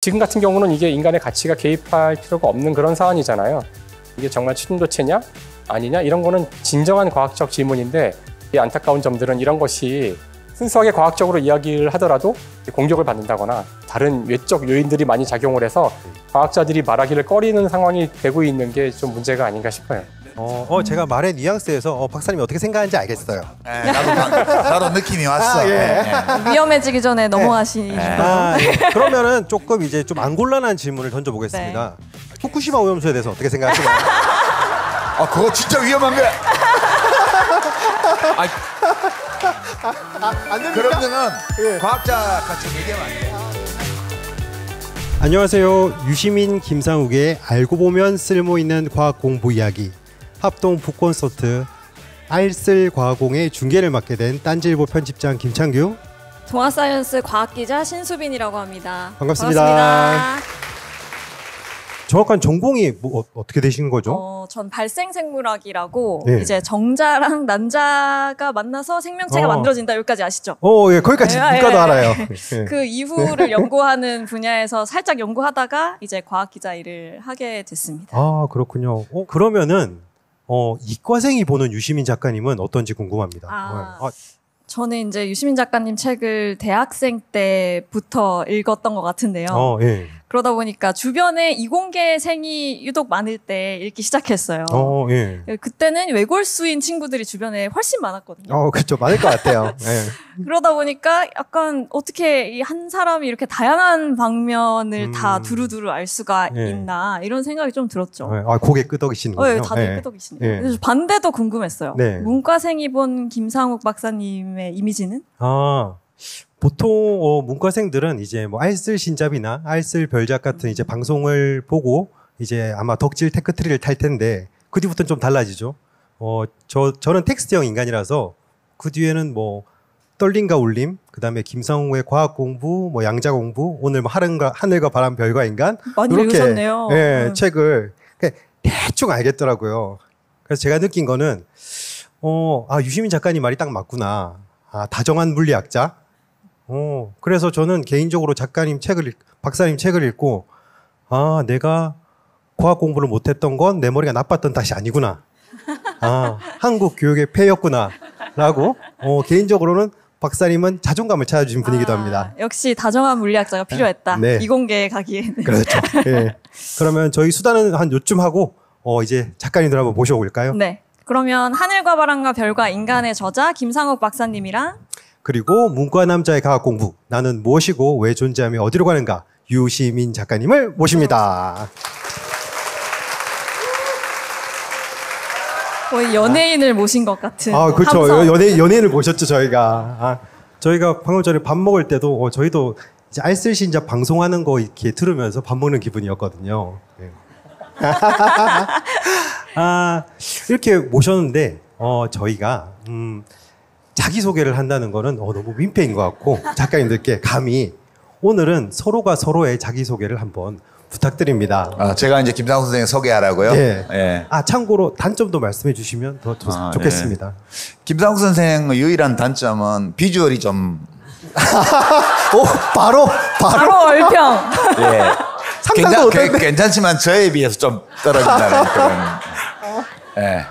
지금 같은 경우는 이게 인간의 가치가 개입할 필요가 없는 그런 사안이잖아요. 이게 정말 추진도체냐 아니냐 이런 거는 진정한 과학적 질문인데, 이 안타까운 점들은 이런 것이 순수하게 과학적으로 이야기를 하더라도 공격을 받는다거나 다른 외적 요인들이 많이 작용을 해서 과학자들이 말하기를 꺼리는 상황이 되고 있는 게 좀 문제가 아닌가 싶어요. 제가 말의 뉘앙스에서 박사님이 어떻게 생각하는지 알겠어요. 네, 나도 느낌이 왔어. 예. 네. 위험해지기 전에 넘어가시는. 예. 그러면은 조금 이제 좀 안 곤란한 질문을 던져보겠습니다. 후쿠시마 오염수에 대해서 어떻게 생각하시나요? 그거 진짜 위험한 거야. 안 됩니까? 그런 거는 예. 과학자 같이 얘기하면 안 돼. 안녕하세요. 유시민 김상욱의 알고 보면 쓸모있는 과학 공부 이야기, 합동 북콘서트 알쓸 과공의 중계를 맡게 된 딴지일보 편집장 김창규, 동아사이언스 과학기자 신수빈이라고 합니다. 반갑습니다. 정확한 전공이 어떻게 되시는 거죠? 전 발생생물학이라고 네. 이제 정자랑 난자가 만나서 생명체가 만들어진다. 여기까지 아시죠? 예, 거기까지 문과도 알아요. 예. 그 이후를 연구하는 분야에서 살짝 연구하다가 이제 과학기자 일을 하게 됐습니다. 그렇군요. 그러면은 이과생이 보는 유시민 작가님은 어떤지 궁금합니다. 저는 이제 유시민 작가님 책을 대학생 때부터 읽었던 것 같은데요. 예. 그러다 보니까 주변에 이공계생이 유독 많을 때 읽기 시작했어요. 예. 그때는 외골수인 친구들이 주변에 훨씬 많았거든요. 그렇죠. 많을 것 같아요. 예. 그러다 보니까 약간 어떻게 이 한 사람이 이렇게 다양한 방면을 다 두루두루 알 수가 있나 이런 생각이 좀 들었죠. 고개 끄덕이시는군요. 다들 끄덕이시네요. 그래서 반대도 궁금했어요. 네. 문과생이 본 김상욱 박사님의 이미지는? 보통 문과생들은 이제 뭐 알쓸 신잡이나 알쓸 별작 같은 이제 방송을 보고 이제 아마 덕질 테크트리를 탈 텐데, 그 뒤부터는 좀 달라지죠. 저는 텍스트형 인간이라서 그 뒤에는 뭐 떨림과 울림, 그다음에 김상우의 과학 공부, 뭐 양자 공부, 오늘 뭐 하늘과 바람 별과 인간, 많이 이렇게 읽으셨네요. 책을 대충 알겠더라고요. 그래서 제가 느낀 거는 유시민 작가님 말이 딱 맞구나. 다정한 물리학자. 그래서 저는 개인적으로 박사님 책을 읽고, 내가 과학 공부를 못했던 건 내 머리가 나빴던 탓이 아니구나. 한국 교육의 폐였구나. 라고, 개인적으로는 박사님은 자존감을 찾아주신 분이기도 합니다. 역시 다정한 물리학자가 필요했다. 네. 이공계에 가기에는. 그렇죠. 예. 그러면 저희 수다는 한 요쯤 하고, 이제 작가님들 한번 모셔볼까요? 네. 그러면 하늘과 바람과 별과 인간의 저자 김상욱 박사님이랑, 그리고 문과 남자의 과학 공부, 나는 무엇이고 왜 존재하며 어디로 가는가, 유시민 작가님을 모십니다. 거의 연예인을 모신 것 같은. 그렇죠. 함성. 연예인을 모셨죠, 저희가. 저희가 방금 전에 밥 먹을 때도 저희도 이제 알쓸신잡 방송하는 거 이렇게 들으면서 밥 먹는 기분이었거든요. 네. 이렇게 모셨는데 저희가 자기소개를 한다는 거는 너무 민폐인 것 같고, 작가님들께 감히 오늘은 서로가 서로의 자기소개를 한번 부탁드립니다. 제가 이제 김상욱 선생님 소개하라고요? 네. 예. 참고로 단점도 말씀해 주시면 더 좋겠습니다. 예. 김상욱 선생의 유일한 단점은 비주얼이 좀 바로 얼평. 예. 상상도 못했네. 괜찮지만 저에 비해서 좀 떨어진다는 그런. 예.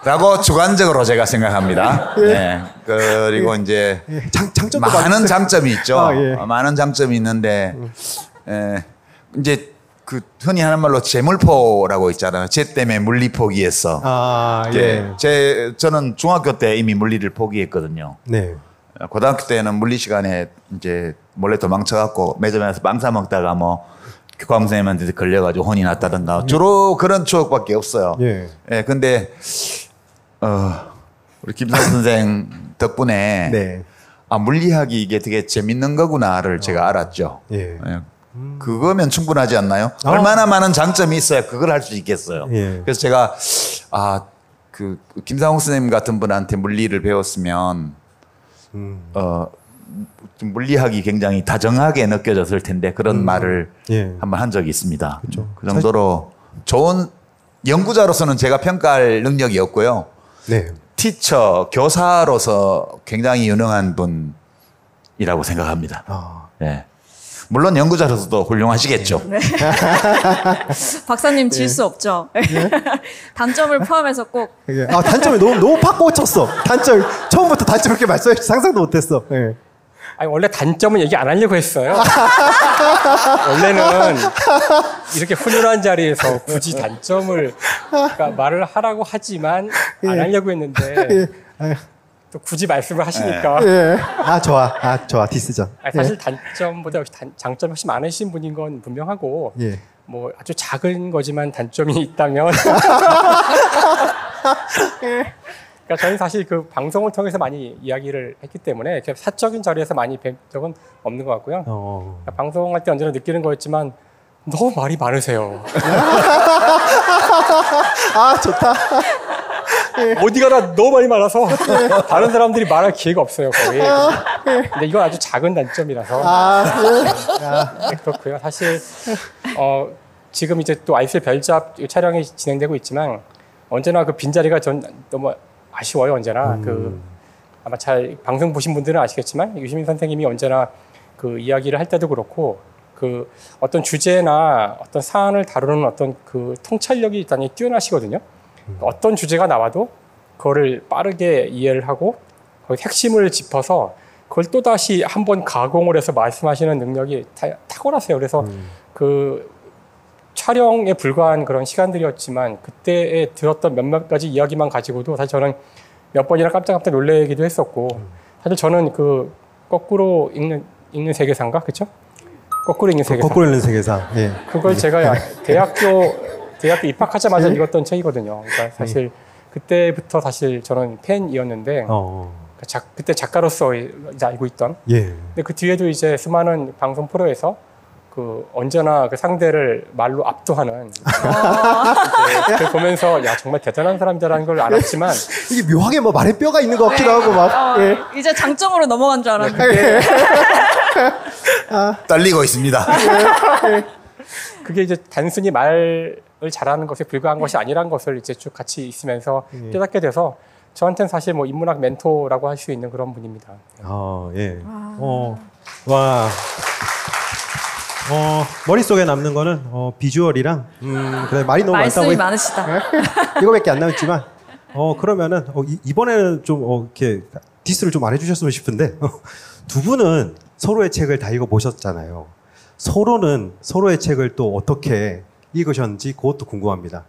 라고 주관적으로 제가 생각합니다. 예. 그리고 이제 장점도 많은 장점이 있죠. 많은 장점이 있는데 이제 그 흔히 하는 말로 재물포라고 있잖아요. 쟤 때문에 물리 포기했어. 저는 중학교 때 이미 물리를 포기했거든요. 네. 고등학교 때는 물리 시간에 이제 몰래 도망쳐갖고 매점에서 빵 사 먹다가 뭐 교감 선생님한테 걸려가지고 혼이 났다든가 주로 그런 추억밖에 없어요. 근데 우리 김상욱 선생 덕분에 물리학이 이게 되게 재밌는 거구나를 제가 알았죠. 그거면 충분하지 않나요? 얼마나 많은 장점이 있어야 그걸 할 수 있겠어요. 그래서 제가 그 김상욱 선생님 같은 분한테 물리를 배웠으면 좀 물리학이 굉장히 다정하게 느껴졌을 텐데 그런 말을 한번 한 적이 있습니다. 그렇죠. 그 정도로 좋은 연구자로서는 제가 평가할 능력이 없고요. 티처, 교사로서 굉장히 유능한 분이라고 생각합니다. 물론 연구자로서도 훌륭하시겠죠. 네. 박사님 질 수 없죠. 단점을 포함해서 꼭. 아, 단점이 너무 팍 꽂혔어. 단점 처음부터 단점 이렇게 말씀해 상상도 못했어. 네. 아니, 원래 단점은 얘기 안 하려고 했어요. 원래는 이렇게 훈훈한 자리에서 굳이 단점을 그러니까 말을 하라고 하지만 안 하려고 했는데 또 굳이 말씀을 하시니까. 아, 좋아. 디스전. 아니, 사실 단점보다 장점이 훨씬 많으신 분인 건 분명하고 뭐 아주 작은 거지만 단점이 있다면 그러니까 저는 사실 그 방송을 통해서 많이 이야기를 했기 때문에 이렇게 사적인 자리에서 많이 뵌 적은 없는 것 같고요. 그러니까 방송할 때 언제나 느끼는 거였지만 너무 말이 많으세요. 아, 좋다. 어디 가나 너무 말이 많아서 다른 사람들이 말할 기회가 없어요, 거의. 근데 이건 아주 작은 단점이라서. 그렇고요. 사실 지금 이제 또 아이슬 별잡 촬영이 진행되고 있지만 언제나 그 빈자리가 전 너무 아쉬워요, 언제나. 아마 잘 방송 보신 분들은 아시겠지만 유시민 선생님이 언제나 그 이야기를 할 때도 그렇고 그 어떤 주제나 어떤 사안을 다루는 어떤 그 통찰력이 굉장히 뛰어나시거든요. 어떤 주제가 나와도 그거를 빠르게 이해를 하고 거기 핵심을 짚어서 그걸 또 다시 한번 가공을 해서 말씀하시는 능력이 탁월하세요. 그래서 그 촬영에 불과한 그런 시간들이었지만 그때에 들었던 몇몇 가지 이야기만 가지고도 사실 저는 몇 번이나 깜짝깜짝 놀래기도 했었고 사실 저는 그 거꾸로 읽는 세계사인가 그렇죠? 거꾸로 읽는 세계사. 거꾸로 읽는 세계사. 예. 그걸 제가 대학교 입학하자마자 읽었던 책이거든요. 그러니까 사실 그때부터 사실 저는 팬이었는데 그때 작가로서 이제 알고 있던. 근데 그 뒤에도 이제 수많은 방송 프로에서 그 언제나 그 상대를 말로 압도하는 그걸 보면서 야 정말 대단한 사람이라는 걸 알았지만 이게 묘하게 뭐 말에 뼈가 있는 것 같기도 하고 막 이제 장점으로 넘어간 줄 알았는데 떨리고 있습니다. 그게 이제 단순히 말을 잘하는 것에 불과한 것이 아니란 것을 이제 쭉 같이 있으면서 깨닫게 돼서 저한테는 사실 뭐 인문학 멘토라고 할 수 있는 그런 분입니다. 와. 머릿속에 남는 거는 비주얼이랑 그래 말이 너무 많다고 말씀이 많으시다. 이거밖에 안 남았지만 그러면은 이번에는 좀 이렇게 디스를 좀 안 해주셨으면 싶은데 두 분은 서로의 책을 다 읽어보셨잖아요. 서로는 서로의 책을 또 어떻게 읽으셨는지 그것도 궁금합니다.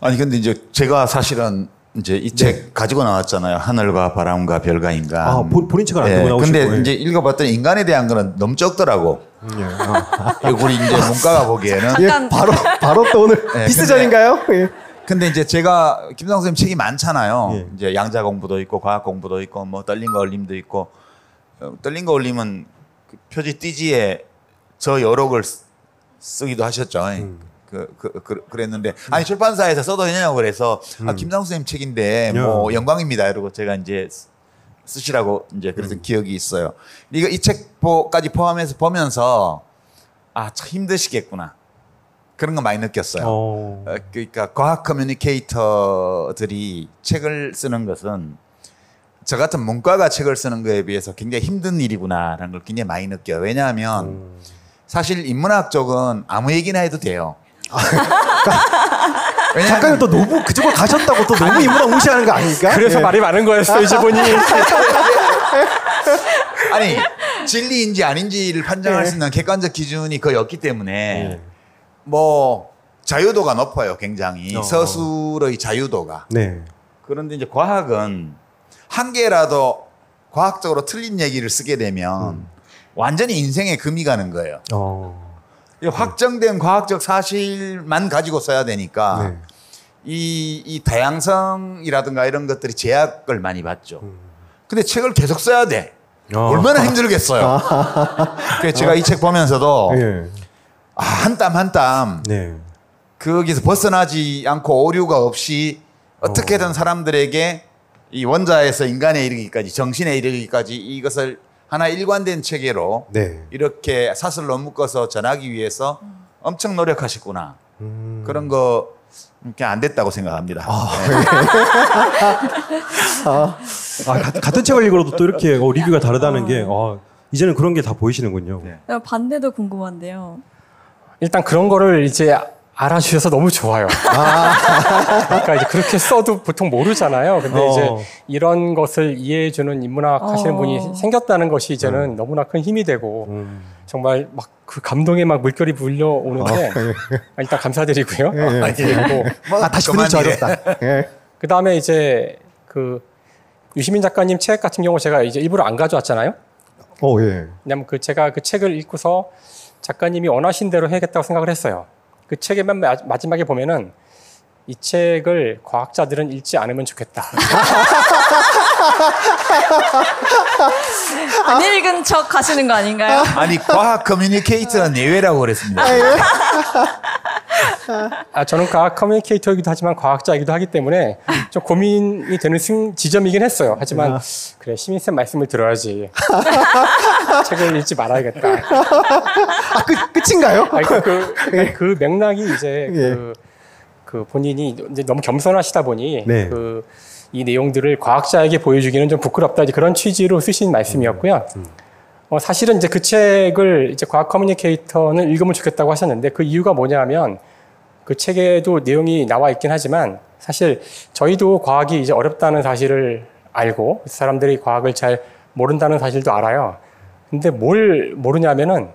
아니 근데 이제 제가 사실은 이제 이 책 가지고 나왔잖아요. 하늘과 바람과 별과 인간. 아, 본인 책을 안 들고 나오시고. 근데 이제 읽어봤더니 인간에 대한 거는 너무 적더라고. 우리 이제 문과가 보기에는 바로 또 오늘 비스전인가요? 근데 이제 제가 김상수 선생님 책이 많잖아요. 이제 양자 공부도 있고 과학 공부도 있고 뭐 떨림과 얼림도 있고 떨림과 얼림은 그 표지 띠지에 저 여러 걸 쓰기도 하셨죠. 그랬는데 아니 출판사에서 써도 되냐고 그래서 김상수 선생님 책인데 뭐 영광입니다 이러고 제가 이제 쓰시라고 이제 그랬던 기억이 있어요. 이 책까지 포함해서 보면서 참 힘드시겠구나 그런 거 많이 느꼈어요. 그러니까 과학 커뮤니케이터들이 책을 쓰는 것은 저 같은 문과가 책을 쓰는 거에 비해서 굉장히 힘든 일이구나라는 걸 굉장히 많이 느껴요. 왜냐하면 사실 인문학 쪽은 아무 얘기나 해도 돼요. 작가님 또 너무 그쪽으로 가셨다고 또 너무 인문학 무시하는 거 아닙니까? 그래서 말이 많은 거였어요, 이제 보니. 아니 진리인지 아닌지를 판정할 수 있는 객관적 기준이 거의 없기 때문에 뭐 자유도가 높아요, 굉장히 서술의 자유도가. 그런데 이제 과학은 한 개라도 과학적으로 틀린 얘기를 쓰게 되면 완전히 인생에 금이 가는 거예요. 확정된 과학적 사실만 가지고 써야 되니까 이 다양성이라든가 이런 것들이 제약을 많이 받죠. 근데 책을 계속 써야 돼. 얼마나 힘들겠어요. 그래서 제가 이 책 보면서도 한 땀 한 땀 거기서 벗어나지 않고 오류가 없이 어떻게든 사람들에게 이 원자에서 인간에 이르기까지 정신에 이르기까지 이것을 하나 일관된 체계로 이렇게 사슬로 묶어서 전하기 위해서 엄청 노력하셨구나. 그런 거 이렇게 안 됐다고 생각합니다. 같은 책을 읽어도 또 이렇게 리뷰가 다르다는 게 이제는 그런 게 다 보이시는군요. 네. 반대도 궁금한데요. 일단 그런 거를 이제 알아주셔서 너무 좋아요. 그러니까 이제 그렇게 써도 보통 모르잖아요. 근데 이제 이런 것을 이해해주는 인문학 하시는 분이 생겼다는 것이 이제는 너무나 큰 힘이 되고 정말 막 그 감동에 막 물결이 불려오는데 일단 감사드리고요. 그리고 다시 듣는 줄 알았다. 그 다음에 이제 그 유시민 작가님 책 같은 경우 제가 이제 일부러 안 가져왔잖아요. 예. 왜냐면 제가 그 책을 읽고서 작가님이 원하신 대로 해야겠다고 생각을 했어요. 그 책의 맨 마지막에 보면은 이 책을 과학자들은 읽지 않으면 좋겠다. 안 읽은 척 하시는 거 아닌가요? 아니 과학 커뮤니케이터는 예외라고 그랬습니다. 저는 과학 커뮤니케이터이기도 하지만 과학자이기도 하기 때문에 좀 고민이 되는 지점이긴 했어요. 하지만 그래 시민쌤 말씀을 들어야지. 책을 읽지 말아야겠다. 끝인가요? 그 맥락이 이제 그 본인이 이제 너무 겸손하시다 보니 이 내용들을 과학자에게 보여주기는 좀 부끄럽다 이제 그런 취지로 쓰신 말씀이었고요. 사실은 이제 그 책을 이제 과학 커뮤니케이터는 읽으면 좋겠다고 하셨는데 그 이유가 뭐냐면 그 책에도 내용이 나와 있긴 하지만 사실 저희도 과학이 이제 어렵다는 사실을 알고 사람들이 과학을 잘 모른다는 사실도 알아요. 근데 뭘 모르냐면은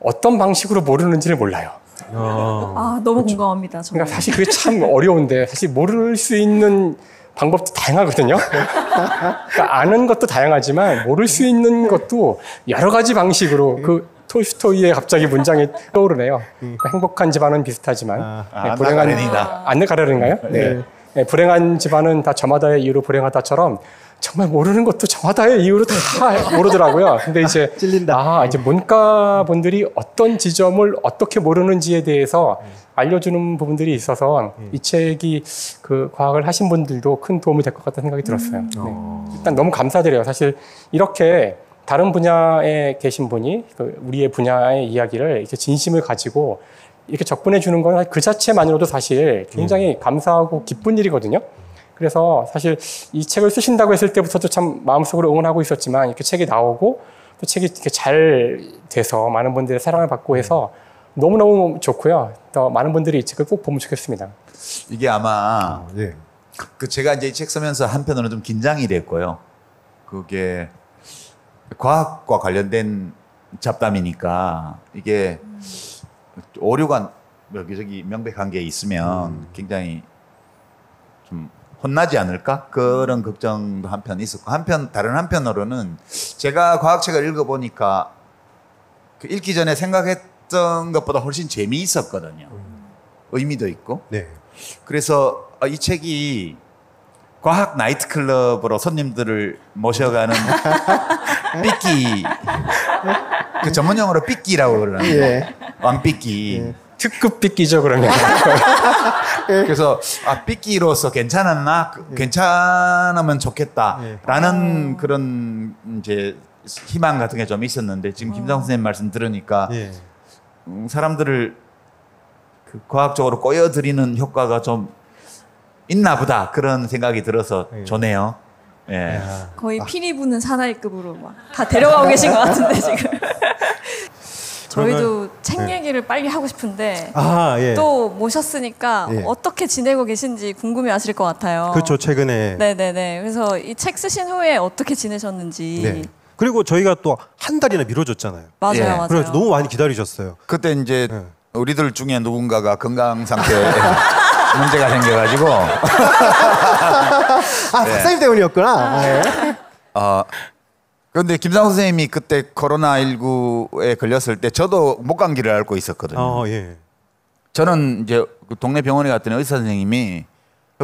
어떤 방식으로 모르는지를 몰라요. 너무 공감합니다. 정말. 그러니까 사실 그게 참 어려운데 사실 모를 수 있는 방법도 다양하거든요. 그러니까 아는 것도 다양하지만 모를 수 있는 것도 여러 가지 방식으로 그 톨스토이의 갑자기 문장이 떠오르네요. 그러니까 행복한 집안은 비슷하지만 안느 가르는가요? 네. 불행한 집안은 다 저마다의 이유로 불행하다처럼 정말 모르는 것도 저마다의 이유로 다 모르더라고요. 근데 이제 찔린다. 이제 문과분들이 어떤 지점을 어떻게 모르는지에 대해서 알려주는 부분들이 있어서 이 책이 그 과학을 하신 분들도 큰 도움이 될 것 같다는 생각이 들었어요. 일단 너무 감사드려요. 사실 이렇게 다른 분야에 계신 분이 우리의 분야의 이야기를 이렇게 진심을 가지고 이렇게 접근해 주는 건 그 자체만으로도 사실 굉장히 감사하고 기쁜 일이거든요. 그래서 사실 이 책을 쓰신다고 했을 때부터도 참 마음속으로 응원하고 있었지만 이렇게 책이 나오고 또 책이 이렇게 잘 돼서 많은 분들의 사랑을 받고 해서 너무너무 좋고요. 더 많은 분들이 이 책을 꼭 보면 좋겠습니다. 이게 아마 그 제가 이제 이 책 쓰면서 한편으로는 좀 긴장이 됐고요. 그게 과학과 관련된 잡담이니까 이게 오류가 여기저기 명백한 게 있으면 굉장히 좀 혼나지 않을까? 그런 걱정도 한편 있었고 다른 한편으로는 제가 과학책을 읽어보니까 그 읽기 전에 생각했던 것보다 훨씬 재미있었거든요. 의미도 있고. 그래서 이 책이 과학 나이트클럽으로 손님들을 모셔가는 삐끼 그 전문용어로 삐끼라고 그러는데 왕삐끼 특급 삐끼죠 그러면. 그래서 삐끼로서 괜찮으면 좋겠다라는 그런 이제 희망 같은 게 좀 있었는데 지금 김상수 선생님 말씀 들으니까 사람들을 그 과학적으로 꼬여들이는 효과가 좀 있나 보다 그런 생각이 들어서 좋네요. 거의 피리 부는 사나이급으로 막 다 데려가고 계신 것 같은데 지금. 저희도 책 얘기를 빨리 하고 싶은데 또 모셨으니까 어떻게 지내고 계신지 궁금해하실 것 같아요. 그렇죠. 최근에. 네네네. 그래서 이 책 쓰신 후에 어떻게 지내셨는지. 그리고 저희가 또 한 달이나 미뤄줬잖아요. 맞아요. 그래서 너무 많이 기다리셨어요. 그때 이제 우리들 중에 누군가가 건강 상태에 문제가 생겨가지고. 박사님 때문이었구나. 그런데 김상수 선생님이 그때 코로나19에 걸렸을 때 저도 목감기를 앓고 있었거든요. 저는 이제 그 동네 병원에 갔더니 의사 선생님이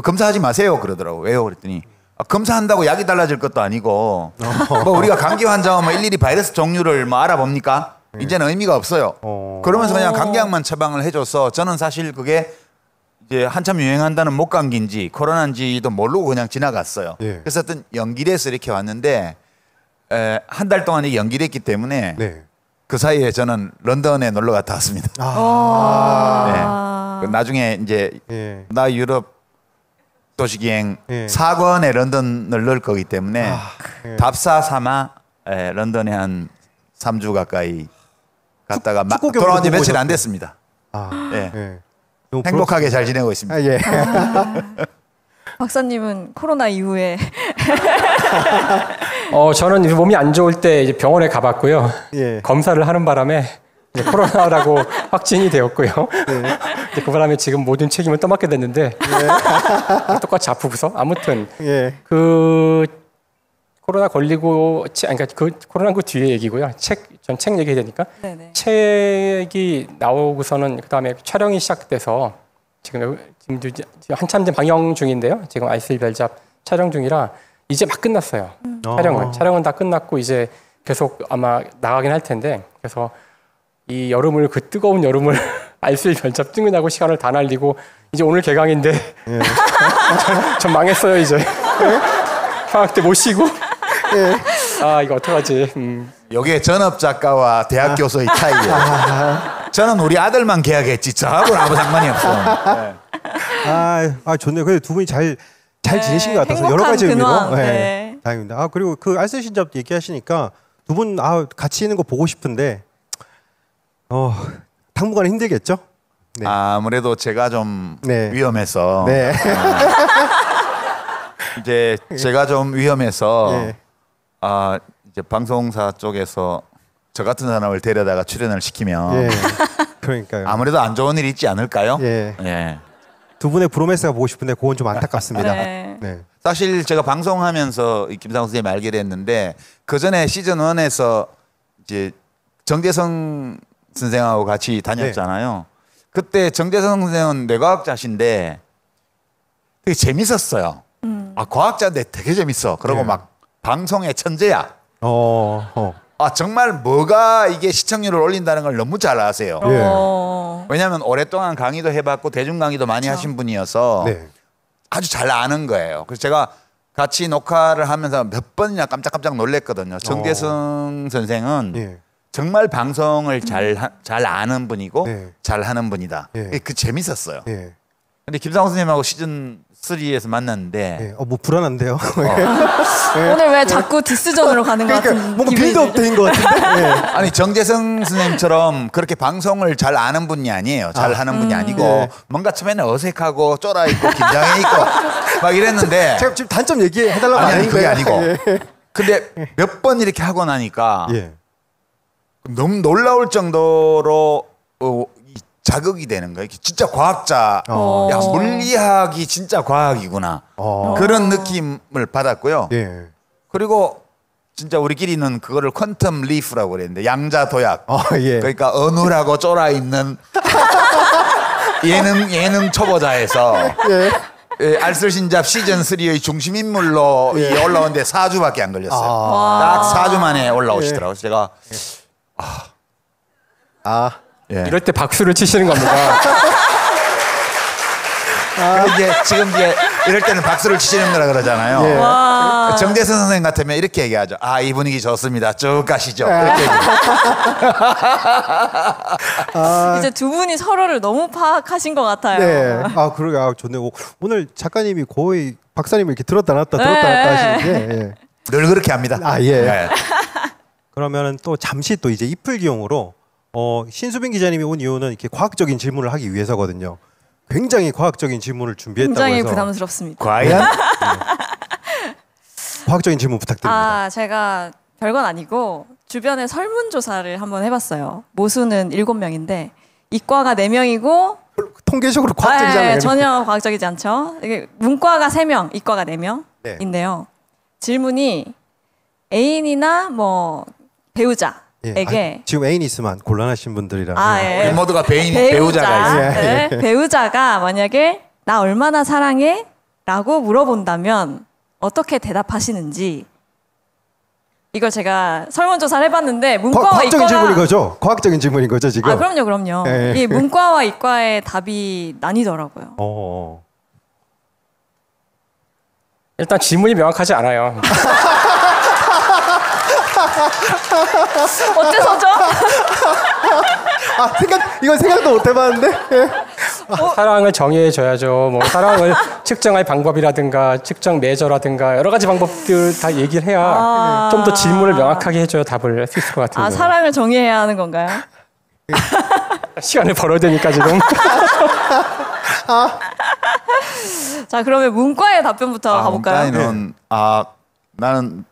검사하지 마세요 그러더라고요. 왜요? 그랬더니 검사한다고 약이 달라질 것도 아니고 뭐 우리가 감기 환자면 뭐 일일이 바이러스 종류를 뭐 알아봅니까? 이제는 의미가 없어요. 그러면서 그냥 감기약만 처방을 해줘서 저는 사실 그게 이제 한참 유행한다는 목감기인지 코로나인지도 모르고 그냥 지나갔어요. 그래서 어떤 연기돼서 이렇게 왔는데 한 달 동안 연기됐기 때문에 그 사이에 저는 런던에 놀러 갔다 왔습니다. 나중에 이제 나 유럽 도시기행 4권에 런던을 넣을 거기 때문에 답사 삼아 런던에 한 3주 가까이 갔다가 축구 돌아온 지 경기도 며칠 안 보셨고. 됐습니다. 예. 예. 행복하게 잘 지내고 있습니다. 예. 박사님은 코로나 이후에 저는 이제 몸이 안 좋을 때 이제 병원에 가봤고요. 예. 검사를 하는 바람에 이제 코로나라고 확진이 되었고요. 이제 그 바람에 지금 모든 책임을 떠맡게 됐는데 똑같이 아프고서 아무튼 그 코로나 걸리고 그러니까 그 코로나 그 뒤에 얘기고요. 전 책 얘기해야 되니까 책이 나오고서는 그 다음에 촬영이 시작돼서 지금 한참 방영 중인데요. 지금 아이스 별잡 촬영 중이라 이제 막 끝났어요. 촬영은 다 끝났고 이제 계속 아마 나가긴 할 텐데 그래서 이 여름을 그 뜨거운 여름을 아이스 별잡 찍느냐고 시간을 다 날리고 이제 오늘 개강인데 전 망했어요 이제. 방학 때 못 쉬고. 아 이거 어떡하지. 이게 전업 작가와 대학 교수의 차이예요. 저는 우리 아들만 계약했지 저하고는 아무 상관이 없어. 좋네요. 근데 두 분이 잘 지내신 것 같아서 여러 가지 의미로 다행입니다. 그리고 그 알쓸신잡 얘기하시니까 두 분 같이 있는 거 보고 싶은데 당분간은 힘들겠죠? 네. 아무래도 제가 좀 위험해서 이제 제가 좀 위험해서 이제 방송사 쪽에서 저 같은 사람을 데려다가 출연을 시키면 그러니까요. 아무래도 안 좋은 일이 있지 않을까요? 두 분의 브로맨스가 보고 싶은데 그건 좀 안타깝습니다. 사실 제가 방송하면서 김상우 선생님 알게 됐는데 그 전에 시즌 1에서 이제 정대성 선생하고 같이 다녔잖아요. 그때 정대성 선생은 뇌과학자신데 되게 재밌었어요. 과학자인데 되게 재밌어. 그리고 막 방송의 천재야. 정말 뭐가 이게 시청률을 올린다는 걸 너무 잘 아세요. 왜냐하면 오랫동안 강의도 해봤고 대중 강의도 많이 하신 분이어서 아주 잘 아는 거예요. 그래서 제가 같이 녹화를 하면서 몇 번이나 깜짝깜짝 놀랐거든요. 정대성 선생은 정말 방송을 잘 아는 분이고 잘 하는 분이다. 그 재밌었어요. 근데 김상우 선생님하고 시즌 3에서 만났는데 뭐 불안한데요. 오늘 왜 자꾸 디스전으로 가는 것 같은 뭔가 빌드업 된 것 같은데. 아니 정재성 선생님처럼 그렇게 방송을 잘 아는 분이 아니에요. 잘 하는 분이 아니고 뭔가 처음에는 어색하고 쫄아 있고 긴장해 있고 막 이랬는데 제가 지금 단점 얘기해 달라고 아니 그게 아니고 근데 몇 번 이렇게 하고 나니까 너무 놀라울 정도로 자극이 되는 거예요. 진짜 과학자, 야 물리학이 진짜 과학이구나 그런 느낌을 받았고요. 그리고 진짜 우리끼리는 그거를 퀀텀 리프라고 그랬는데 양자 도약. 그러니까 어눌하고 쫄아 있는 예능 초보자에서 알쓸신잡 시즌 3의 중심 인물로 올라오는데 4주밖에 안 걸렸어요. 딱 4주 만에 올라오시더라고요. 제가 이럴 때 박수를 치시는 겁니다. 이제 지금 이제 이럴 때는 박수를 치시는 거라 그러잖아요. 정대선 선생님 같으면 이렇게 얘기하죠. 이 분위기 좋습니다. 쭉 가시죠. 이렇게 이제 두 분이 서로를 너무 파악하신 것 같아요. 그러게 좋네요. 오늘 작가님이 거의 박사님을 이렇게 들었다 놨다 하시는데 늘 그렇게 합니다. 그러면은 또 잠시 또 이제 이풀기용으로 신수빈 기자님이 온 이유는 이렇게 과학적인 질문을 하기 위해서거든요. 굉장히 과학적인 질문을 준비했다고 굉장히 해서 부담스럽습니다. 과연? 과학적인 질문 부탁드립니다. 제가 별건 아니고 주변에 설문조사를 한번 해봤어요. 모수는 7명인데 이과가 4명이고 통계적으로 과학적이잖아요. 전혀 과학적이지 않죠. 이게 문과가 3명, 이과가 4명인데요. 질문이 애인이나 뭐 배우자에게 지금 애인 있으면 곤란하신 분들이라. 우리 모두가 배우자가 있어요. 배우자가 만약에 나 얼마나 사랑해? 라고 물어본다면 어떻게 대답하시는지. 이걸 제가 설문조사를 해봤는데 문과와 과학적인 이과가 질문인 거죠? 과학적인 질문인 거죠 지금? 그럼요. 이 문과와 이과의 답이 나뉘더라고요. 일단 질문이 명확하지 않아요. 어째서죠? 이건 생각도 못 해봤는데. 사랑을 정의해줘야죠. 뭐 사랑을 측정할 방법이라든가 측정 매저라든가 여러 가지 방법들 다 얘기를 해야 좀 더 질문을 명확하게 해줘야 답을 할 수 있을 것 같은데. 사랑을 정의해야 하는 건가요? 시간을 벌어야 되니까 지금. 자, 그러면 문과의 답변부터 가볼까요? 문과에는 나는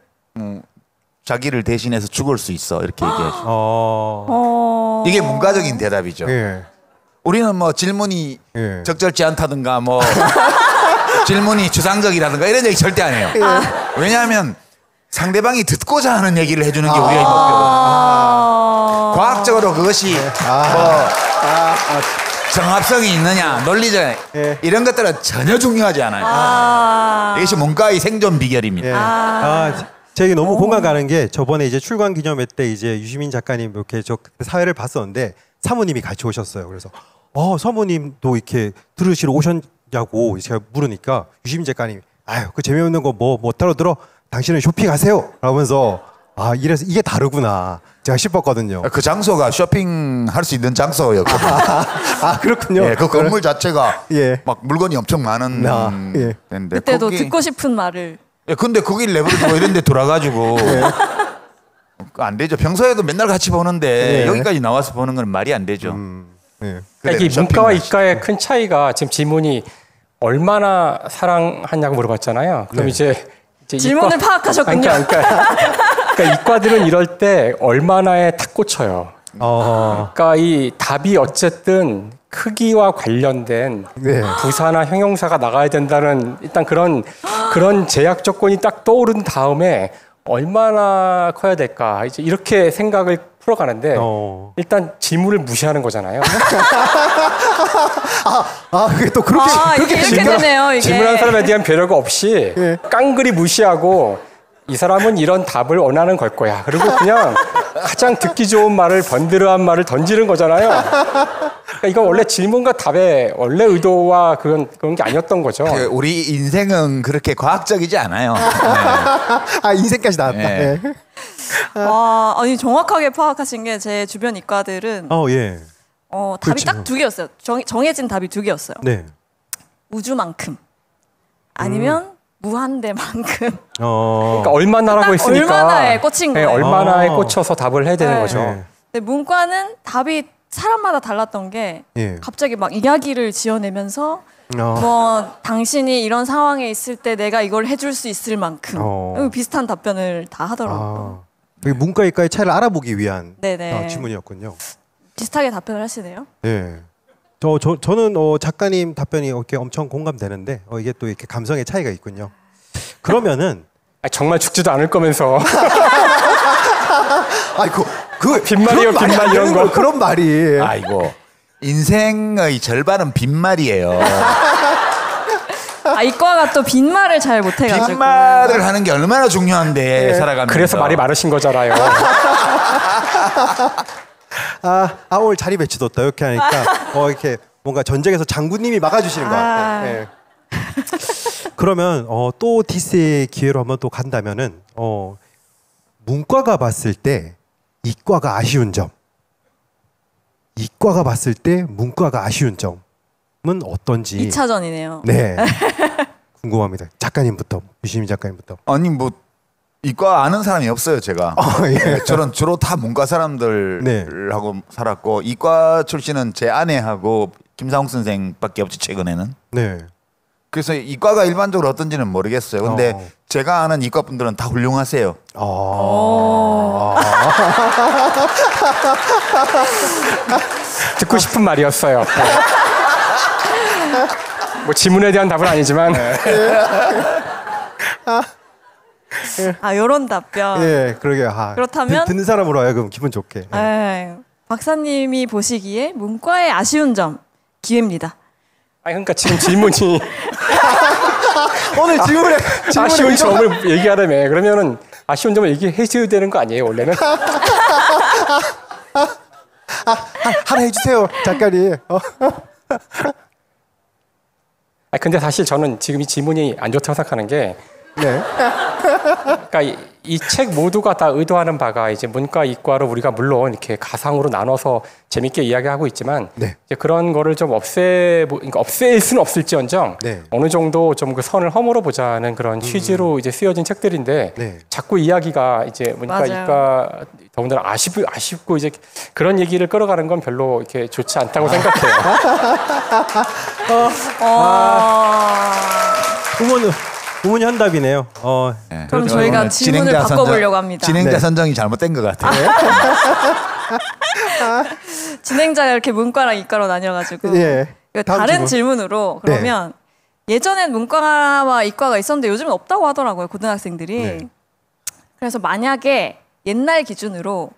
자기를 대신해서 죽을 수 있어 이렇게 얘기하죠. 이게 문과적인 대답이죠. 예. 우리는 뭐 질문이 적절치 않다든가 뭐 질문이 주상적이라든가 이런 얘기 절대 안 해요. 왜냐하면 상대방이 듣고자 하는 얘기를 해주는 게 우리의 목표거든. 과학적으로 그것이 정합성이 있느냐, 논리적 이런 것들은 전혀 중요하지 않아요. 이것이 문과의 생존 비결입니다. 제게 너무 공감 가는 게 저번에 이제 출간 기념회 때 이제 유시민 작가님 이렇게 저 사회를 봤었는데 사모님이 같이 오셨어요. 그래서 사모님도 이렇게 들으시러 오셨냐고 제가 물으니까 유시민 작가님 그 재미없는 거 뭐 따로 들어 당신은 쇼핑하세요 라면서 이래서 이게 다르구나 제가 싶었거든요. 그 장소가 쇼핑할 수 있는 장소였거든요. 그렇군요. 그 건물 자체가 막 물건이 엄청 많은 데인데 그때도 듣고 싶은 말을. 근데 거길 내버려두고 이런 데 돌아가지고 안 되죠. 평소에도 맨날 같이 보는데 여기까지 나와서 보는 건 말이 안 되죠. 그러니까 이 문과와 이과의 큰 차이가 지금 질문이 얼마나 사랑하냐고 물어봤잖아요. 그럼 이제 질문을 파악하셨군요. 그러니까 이과들은 이럴 때 얼마나에 탁 꽂혀요. 그러니까 이 답이 어쨌든 크기와 관련된 부사나 형용사가 나가야 된다는 일단 그런 제약 조건이 딱 떠오른 다음에 얼마나 커야 될까 이제 이렇게 생각을 풀어가는데 일단 질문을 무시하는 거잖아요. 그게 또 그렇게 되네요. 이게. 질문한 사람에 대한 배려가 없이 깡그리 무시하고 이 사람은 이런 답을 원하는 걸 거야. 그리고 그냥 가장 듣기 좋은 말을 번드르한 말을 던지는 거잖아요. 그러니까 이건 원래 질문과 답의 원래 의도와 그런 게 아니었던 거죠. 우리 인생은 그렇게 과학적이지 않아요. 인생까지 나왔다. 아니 정확하게 파악하신 게 제 주변 이과들은 답이 딱 두 개였어요. 정해진 답이 두 개였어요. 우주만큼 아니면 무한대만큼. 그러니까 얼마나라고 했으니까 얼마나에 꽂힌 거예요. 얼마나에 꽂혀서 답을 해야 되는 거죠. 근데 문과는 답이 사람마다 달랐던 게 갑자기 막 이야기를 지어내면서 뭐 당신이 이런 상황에 있을 때 내가 이걸 해줄 수 있을 만큼 비슷한 답변을 다 하더라고요. 문과 이과의 차이를 알아보기 위한 네네. 질문이었군요. 비슷하게 답변을 하시네요. 저는 작가님 답변이 이렇게 엄청 공감되는데 이게 또 이렇게 감성의 차이가 있군요. 그러면은 정말 죽지도 않을 거면서 빈말이요 빈말 이런 거 그런 말이 아이고 인생의 절반은 빈말이에요. 이과가 또 빈말을 잘 못해가지고 빈말을 하는 게 얼마나 중요한데 살아가면서. 그래서 말이 많으신 거잖아요. 오늘 자리 배치뒀다 이렇게 하니까 이렇게 뭔가 전쟁에서 장군님이 막아주시는 것 같아요. 그러면 또 디스의 기회로 한번 또 간다면은 문과가 봤을 때 이과가 아쉬운 점, 이과가 봤을 때 문과가 아쉬운 점은 어떤지 2차전이네요. 네. 궁금합니다. 작가님부터, 유시민 작가님부터. 아니 뭐 이과 아는 사람이 없어요 제가. 저는 주로 다 문과 사람들하고 살았고 이과 출신은 제 아내하고 김상욱 선생밖에 없지 최근에는. 그래서 이과가 일반적으로 어떤지는 모르겠어요. 근데 제가 아는 이과 분들은 다 훌륭하세요. 듣고 싶은 말이었어요. 뭐 지문에 대한 답은 아니지만. 요런 답변. 그러게. 그렇다면 듣는 사람으로 하여금 기분 좋게. 박사님이 보시기에 문과의 아쉬운 점 기회입니다. 그러니까 지금 질문이 오늘 질문에 아쉬운 점을 얘기하라며. 그러면은 아쉬운 점을 얘기해 줘야 되는 거 아니에요 원래는? 하나 해주세요 작가님. 근데 사실 저는 지금 이 질문이 안 좋다고 생각하는 게 네. 그러니까 이 책 모두가 다 의도하는 바가 이제 문과, 이과로 우리가 물론 이렇게 가상으로 나눠서 재밌게 이야기하고 있지만 네. 이제 그런 거를 좀 그러니까 없앨 수는 없을지언정 네. 어느 정도 좀 그 선을 허물어 보자는 그런 취지로 이제 쓰여진 책들인데 네. 자꾸 이야기가 이제 문과, 맞아요. 이과 더군다나 아쉽고 이제 그런 얘기를 끌어가는 건 별로 이렇게 좋지 않다고 생각해요. 우문 현답이네요. 네. 그럼 저희가 질문을 바꿔보려고 합니다. 진행자 네. 선정이 잘못된 것 같아요. 진행자가 이렇게 문과랑 이과로 나뉘어가지고 예. 다른 질문으로 그러면 예전엔 문과와 이과가 있었는데 요즘은 없다고 하더라고요, 고등학생들이. 네. 그래서 만약에 옛날 기준으로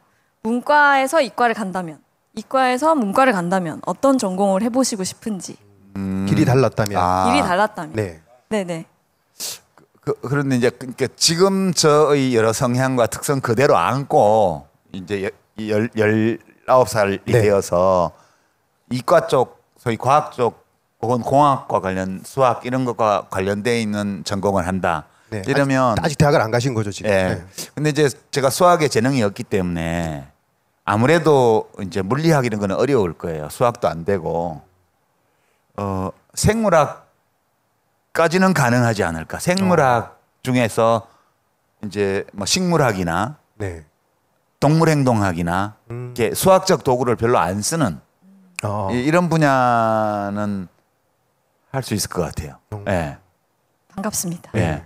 문과에서 이과를 간다면, 이과에서 문과를 간다면 어떤 전공을 해보시고 싶은지. 길이 달랐다면. 길이 달랐다면. 네. 네네. 그런데 이제 그러니까 지금 저의 여러 성향과 특성 그대로 안고 이제 19살이 네. 되어서 이과 쪽, 소위 과학 쪽 혹은 공학과 관련 수학 이런 것과 관련돼 있는 전공을 한다. 네. 이러면 아직 대학을 안 가신 거죠 지금. 예. 네. 근데 이제 제가 수학에 재능이 없기 때문에 아무래도 이제 물리학 이런 거는 어려울 거예요. 수학도 안 되고 생물학까지는 가능하지 않을까. 생물학 중에서 이제 뭐 식물학이나 네. 동물행동학이나 이렇게 수학적 도구를 별로 안 쓰는 이런 분야는 할 수 있을 것 같아요. 예. 반갑습니다. 예.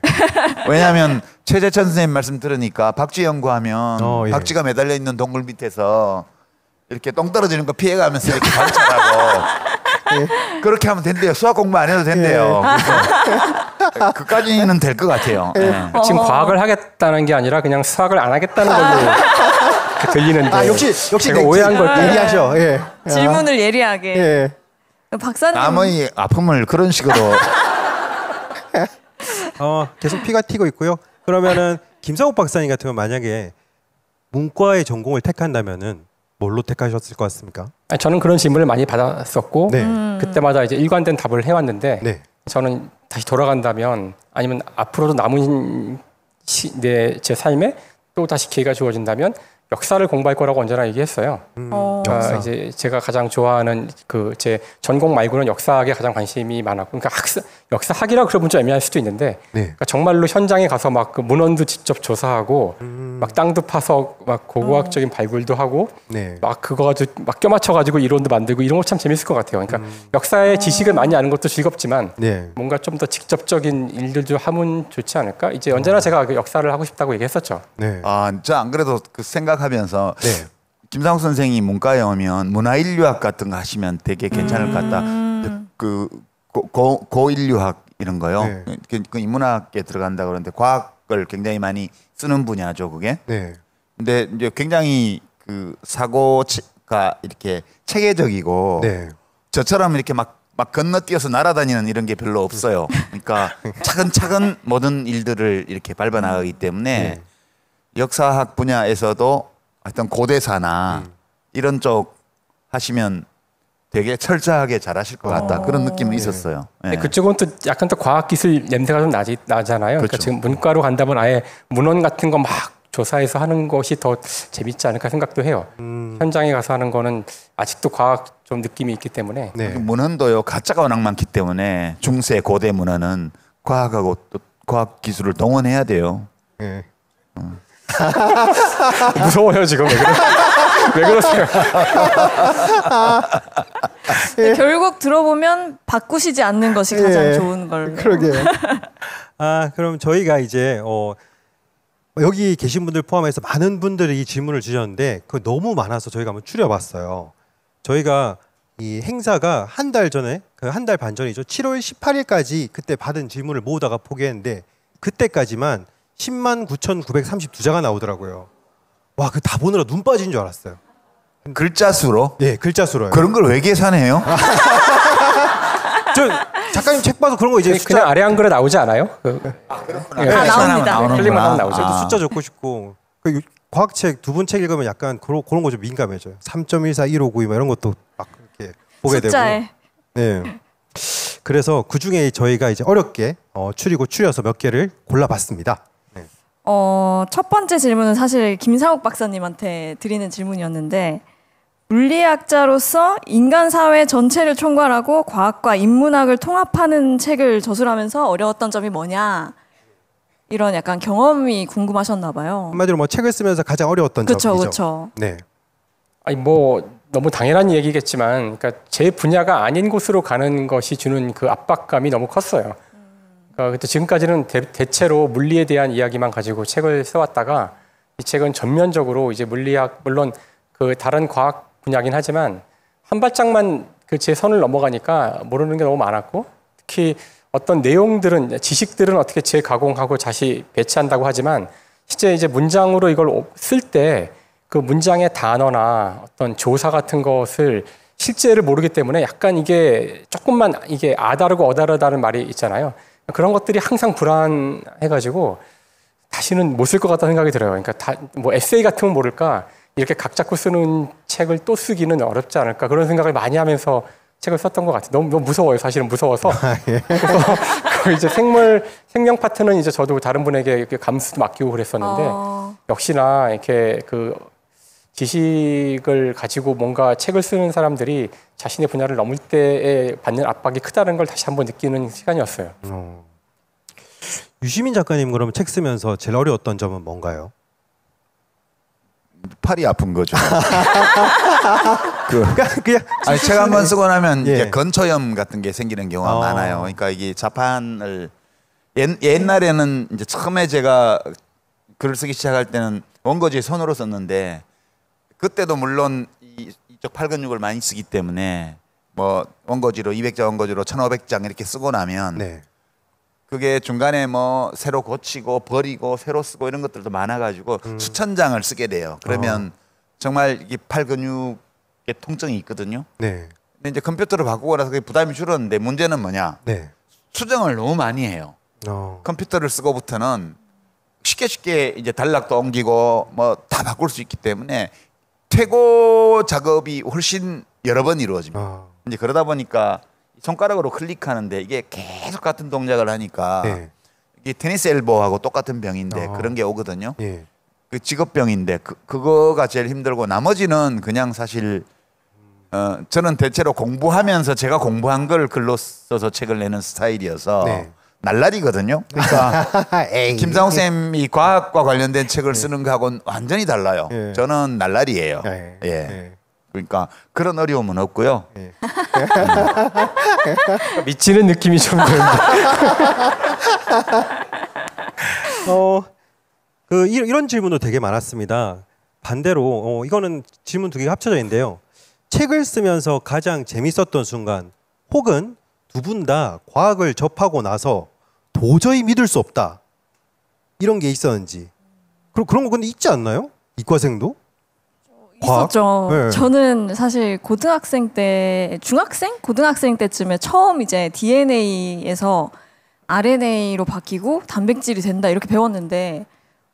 왜냐하면 최재천 선생님 말씀 들으니까 박쥐 연구하면 예. 박쥐가 매달려 있는 동굴 밑에서 이렇게 똥 떨어지는 거 피해가면서 이렇게 관찰하고 예. 그렇게 하면 된대요. 수학 공부 안 해도 된대요. 그래서 그까지는 될 것 같아요. 예. 지금 과학을 하겠다는 게 아니라 그냥 수학을 안 하겠다는 걸로 들리는데 역시 제가 오해한 걸까요? 얘기하셔. 예. 질문을 예리하게. 예. 박사님. 남의 아픔을 그런 식으로 계속 피가 튀고 있고요. 그러면은 김상욱 박사님 같으면 만약에 문과의 전공을 택한다면은 뭘로 택하셨을 것 같습니까? 저는 그런 질문을 많이 받았었고 네. 그때마다 이제 일관된 답을 해왔는데 네. 저는 다시 돌아간다면 아니면 앞으로도 남은 제 삶에 또 다시 기회가 주어진다면 역사를 공부할 거라고 언제나 얘기했어요. 역사. 이제 제가 가장 좋아하는 그 제 전공 말고는 역사학에 가장 관심이 많았고, 그러니까 역사학이라고 그러면 좀 애매할 수도 있는데, 네. 그러니까 정말로 현장에 가서 막 그 문헌도 직접 조사하고, 막 땅도 파서 막 고고학적인 발굴도 하고, 네. 막 그거 가지고 막 껴맞춰 가지고 이론도 만들고 이런 거 참 재밌을 것 같아요. 그러니까 역사의 지식을 많이 아는 것도 즐겁지만, 네. 뭔가 좀 더 직접적인 일들도 하면 좋지 않을까? 이제 언제나 제가 그 역사를 하고 싶다고 얘기했었죠. 네. 저 안 그래도 그 생각하면서 네. 김상욱 선생이 문과에 오면 문화인류학 같은 거 하시면 되게 괜찮을 것 같다. 그 고인류학 이런 거요. 네. 그 인문학에 들어간다 그러는데 과학을 굉장히 많이 쓰는 분야죠, 그게. 네. 근데 이제 굉장히 그 사고가 이렇게 체계적이고 네. 저처럼 이렇게 막 건너뛰어서 날아다니는 이런 게 별로 없어요. 그러니까 차근차근 모든 일들을 이렇게 밟아 나가기 때문에 네. 역사학 분야에서도 하여튼 고대사나 이런 쪽 하시면 되게 철저하게 잘하실 것 같다. 그런 느낌은 있었어요. 네. 근데 그쪽은 또 약간 또 과학기술 냄새가 좀 나잖아요. 그러니까 그렇죠. 지금 문과로 간다면 아예 문헌 같은 거 막 조사해서 하는 것이 더 재밌지 않을까 생각도 해요. 현장에 가서 하는 거는 아직도 과학 좀 느낌이 있기 때문에. 네. 문헌도요 가짜가 워낙 많기 때문에 중세 고대 문헌은 과학하고 또 과학 기술을 동원해야 돼요. 네. 무서워요 지금. 왜 그러세요? 결국 들어보면 바꾸시지 않는 것이 가장 좋은 걸로. 그러게요. 그럼 저희가 이제 여기 계신 분들 포함해서 많은 분들이 이 질문을 주셨는데 그 너무 많아서 저희가 한번 추려봤어요. 저희가 이 행사가 한 달 전에 한 달 반 전이죠. 7월 18일까지 그때 받은 질문을 모으다가 포기했는데 그때까지만 109,932자가 나오더라고요. 와, 그 다 보느라 눈 빠진 줄 알았어요. 글자 수로? 네, 글자 수로요. 그런 걸 왜 계산해요? 저 작가님 책 봐서 그런 거 이제 숫자 그냥 아래 한글에 나오지 않아요? 나옵니다. 틀리면 하면 나오죠. 저도 숫자 적고 싶고 그 과학책 두 분 책 읽으면 약간 그런 거 좀 민감해져요. 3.14, 1592 이런 것도 막 이렇게 보게 숫자에. 되고. 네. 그래서 그 중에 저희가 이제 어렵게 추려서 몇 개를 골라봤습니다. 네. 첫 번째 질문은 사실 김상욱 박사님한테 드리는 질문이었는데, 물리학자로서 인간 사회 전체를 총괄하고 과학과 인문학을 통합하는 책을 저술하면서 어려웠던 점이 뭐냐, 이런 약간 경험이 궁금하셨나 봐요. 한마디로 뭐 책을 쓰면서 가장 어려웠던 점이죠. 그렇죠. 네. 아니 뭐 너무 당연한 얘기겠지만, 그러니까 제 분야가 아닌 곳으로 가는 것이 주는 그 압박감이 너무 컸어요. 그러니까 지금까지는 대체로 물리에 대한 이야기만 가지고 책을 써왔다가, 이 책은 전면적으로 이제 물리학, 물론 그 다른 과학 분야긴 하지만 한 발짝만 그 제 선을 넘어가니까 모르는 게 너무 많았고, 특히 어떤 내용들은, 지식들은 어떻게 재가공하고 다시 배치한다고 하지만 실제 이제 문장으로 이걸 쓸 때 그 문장의 단어나 어떤 조사 같은 것을 실제를 모르기 때문에 약간 이게 조금만 이게 아다르고 어다르다는 말이 있잖아요. 그런 것들이 항상 불안해가지고 다시는 못 쓸 것 같다는 생각이 들어요. 그러니까 뭐 에세이 같은 건 모를까, 이렇게 각 잡고 쓰는 책을 또 쓰기는 어렵지 않을까, 그런 생각을 많이 하면서 책을 썼던 것 같아요. 너무 무서워요. 사실은 무서워서. 그래서 그 이제 생명 파트는 이제 저도 다른 분에게 이렇게 감수도 맡기고 그랬었는데, 역시나 이렇게 그 지식을 가지고 뭔가 책을 쓰는 사람들이 자신의 분야를 넘을 때에 받는 압박이 크다는 걸 다시 한번 느끼는 시간이었어요. 유시민 작가님, 그러면 책 쓰면서 제일 어려웠던 점은 뭔가요? 팔이 아픈 거죠. 아니, 책 한 번 쓰고 나면 이제 건초염 같은 게 생기는 경우가 많아요. 그러니까 이게 자판을 옛날에는 이제 처음에 제가 글을 쓰기 시작할 때는 원고지에 손으로 썼는데, 그때도 물론 이쪽 팔근육을 많이 쓰기 때문에 뭐 원고지로 200자 원고지로 1500장 이렇게 쓰고 나면 그게 중간에 뭐 새로 고치고 버리고 새로 쓰고 이런 것들도 많아가지고 수천 장을 쓰게 돼요. 그러면 정말 이게 팔근육에 통증이 있거든요. 근데 이제 컴퓨터로 바꾸고 나서 그게 부담이 줄었는데, 문제는 뭐냐? 수정을 너무 많이 해요. 컴퓨터를 쓰고부터는 쉽게 이제 단락도 옮기고 뭐 다 바꿀 수 있기 때문에 퇴고 작업이 훨씬 여러 번 이루어집니다. 이제 그러다 보니까 손가락으로 클릭하는데 이게 계속 같은 동작을 하니까 이게 테니스 엘보하고 똑같은 병인데 그런 게 오거든요. 그 직업병인데 그거가 제일 힘들고, 나머지는 그냥 사실 저는 대체로 공부하면서 제가 공부한 걸 글로 써서 책을 내는 스타일이어서 날라리거든요. 그러니까 김상욱 쌤이 과학과 관련된 책을 쓰는 거하고는 완전히 달라요. 저는 날라리예요. 그러니까 그런 어려움은 없고요. 미치는 느낌이 좀 드는데. 이런 질문도 되게 많았습니다. 반대로 이거는 질문 두 개가 합쳐져 있는데요. 책을 쓰면서 가장 재밌었던 순간, 혹은 두 분 다 과학을 접하고 나서 도저히 믿을 수 없다, 이런 게 있었는지. 그런 거 근데 있지 않나요? 이과생도? 있었죠. 저는 사실 고등학생 때, 고등학생 때쯤에 처음 이제 DNA에서 RNA로 바뀌고 단백질이 된다 이렇게 배웠는데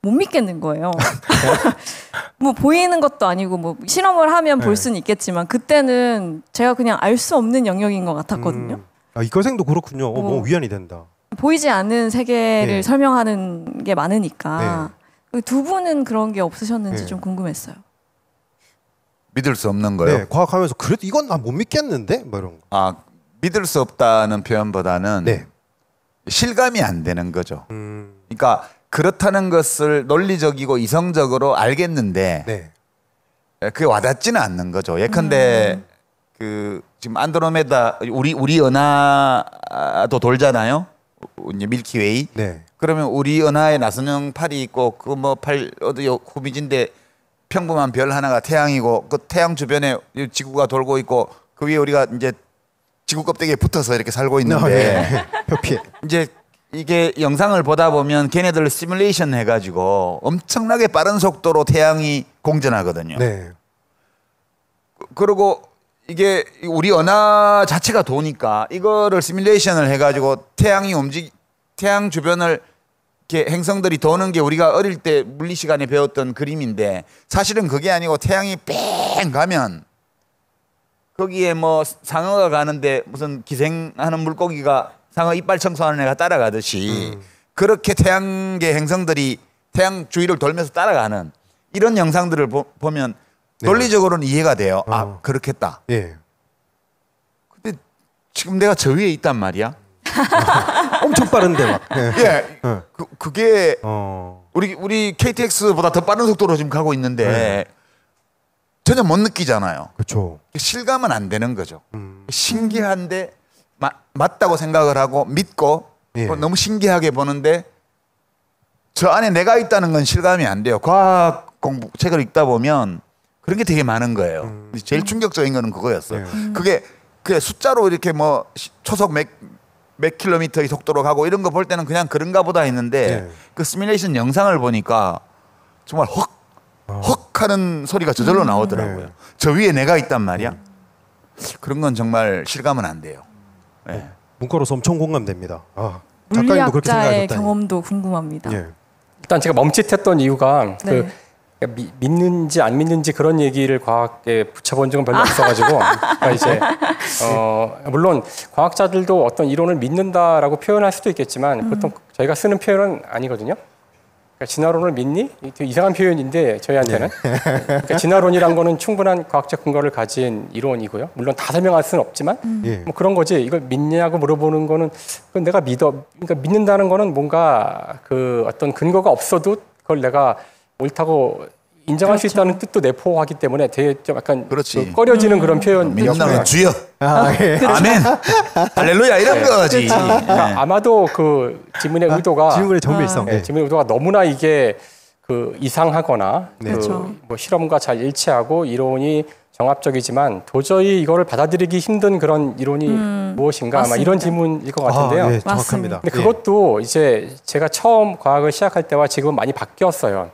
못 믿겠는 거예요. 뭐 보이는 것도 아니고 뭐 실험을 하면 볼 수는 있겠지만, 그때는 제가 그냥 알 수 없는 영역인 것 같았거든요. 이과생도 그렇군요. 뭐 위안이 된다. 보이지 않는 세계를 설명하는 게 많으니까. 두 분은 그런 게 없으셨는지 좀 궁금했어요. 믿을 수 없는 거요? 과학하면서 그래도 이건 나 못 믿겠는데? 뭐 이런 거. 믿을 수 없다는 표현보다는 실감이 안 되는 거죠. 그러니까 그렇다는 것을 논리적이고 이성적으로 알겠는데 그게 와닿지는 않는 거죠. 예컨대 그 지금 안드로메다 우리 은하도 돌잖아요. 이제 밀키웨이. 그러면 우리 은하에 나선형 팔이 있고 그 뭐 팔 어디 후미진데 평범한 별 하나가 태양이고, 그 태양 주변에 지구가 돌고 있고, 그 위에 우리가 이제 지구 껍데기에 붙어서 이렇게 살고 있는데 표피에 이제 이게 영상을 보다 보면 걔네들 시뮬레이션 해가지고 엄청나게 빠른 속도로 태양이 공전하거든요. 그리고 이게 우리 은하 자체가 도니까 이거를 시뮬레이션을 해가지고 태양 주변을 이렇게 행성들이 도는 게 우리가 어릴 때 물리 시간에 배웠던 그림인데, 사실은 그게 아니고 태양이 뺑 가면 거기에 뭐 상어가 가는데 무슨 기생하는 물고기가 상어 이빨 청소하는 애가 따라가듯이 그렇게 태양계 행성들이 태양 주위를 돌면서 따라가는 이런 영상들을 보면 논리적으로는 이해가 돼요. 아, 그렇겠다. 예. 근데 지금 내가 저 위에 있단 말이야. 엄청 빠른데 막. 예. 그게 우리 KTX보다 더 빠른 속도로 지금 가고 있는데 전혀 못 느끼잖아요. 그렇죠. 실감은 안 되는 거죠. 신기한데 맞다고 생각을 하고 믿고 너무 신기하게 보는데 저 안에 내가 있다는 건 실감이 안 돼요. 과학 공부 책을 읽다 보면 그런 게 되게 많은 거예요. 제일 충격적인 거는 그거였어요. 그게 숫자로 이렇게 뭐 초속 몇 킬로미터의 속도로 가고 이런 거 볼 때는 그냥 그런가 보다 했는데 그 시뮬레이션 영상을 보니까 정말 헉 하는 소리가 저절로 나오더라고요. 저 위에 내가 있단 말이야. 그런 건 정말 실감은 안 돼요. 네. 문과로서 엄청 공감됩니다. 작가님도 그렇게 물리학자의 경험도 궁금합니다. 일단 제가 멈칫했던 이유가 믿는지 안 믿는지 그런 얘기를 과학에 붙여본 적은 별로 없어가지고 그러니까 이제 물론 과학자들도 어떤 이론을 믿는다라고 표현할 수도 있겠지만 보통 저희가 쓰는 표현은 아니거든요. 그러니까 진화론을 믿니? 이상한 표현인데 저희한테는 그러니까 진화론이란 거는 충분한 과학적 근거를 가진 이론이고요. 물론 다 설명할 수는 없지만 뭐 그런 거지. 이걸 믿냐고 물어보는 거는 그건 내가 믿어. 그러니까 믿는다는 거는 뭔가 그 어떤 근거가 없어도 그걸 내가 옳다고 인정할 수 있다는 뜻도 내포하기 때문에 되게 좀 약간 꺼려지는 그런 표현이었고요. 주여, 아멘, 할렐루야 이런 거지. 그러니까 아마도 그 지문의 의도가 질문의 정밀성, 지문의 의도가 너무나 이게 그 이상하거나 뭐 실험과 잘 일치하고 이론이 정합적이지만 도저히 이거를 받아들이기 힘든 그런 이론이 무엇인가 아마 이런 질문일 것 같은데요. 정확합니다. 근데 그것도 이제 제가 처음 과학을 시작할 때와 지금은 많이 바뀌었어요.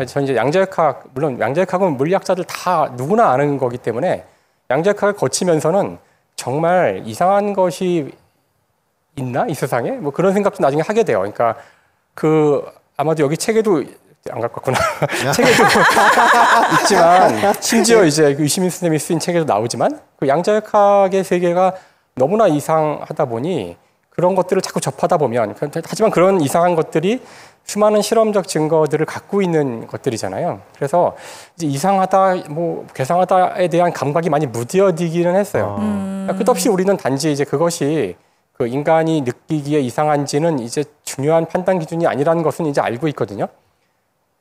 저는 이제 양자역학, 물론 양자역학은 물리학자들 다 누구나 아는 거기 때문에 양자역학을 거치면서는 정말 이상한 것이 있나 이 세상에? 뭐 그런 생각도 나중에 하게 돼요. 그러니까 그 아마도 여기 책에도 안 갖고 왔구나. 책에도 있지만 심지어 이제 유시민 선생님이 쓰인 책에도 나오지만 그 양자역학의 세계가 너무나 이상하다 보니 그런 것들을 자꾸 접하다 보면 하지만 그런 이상한 것들이 수많은 실험적 증거들을 갖고 있는 것들이잖아요. 그래서 이제 이상하다, 뭐 괴상하다에 대한 감각이 많이 무뎌지기는 했어요. 그러니까 끝없이 우리는 단지 이제 그것이 그 인간이 느끼기에 이상한지는 이제 중요한 판단 기준이 아니라는 것은 이제 알고 있거든요.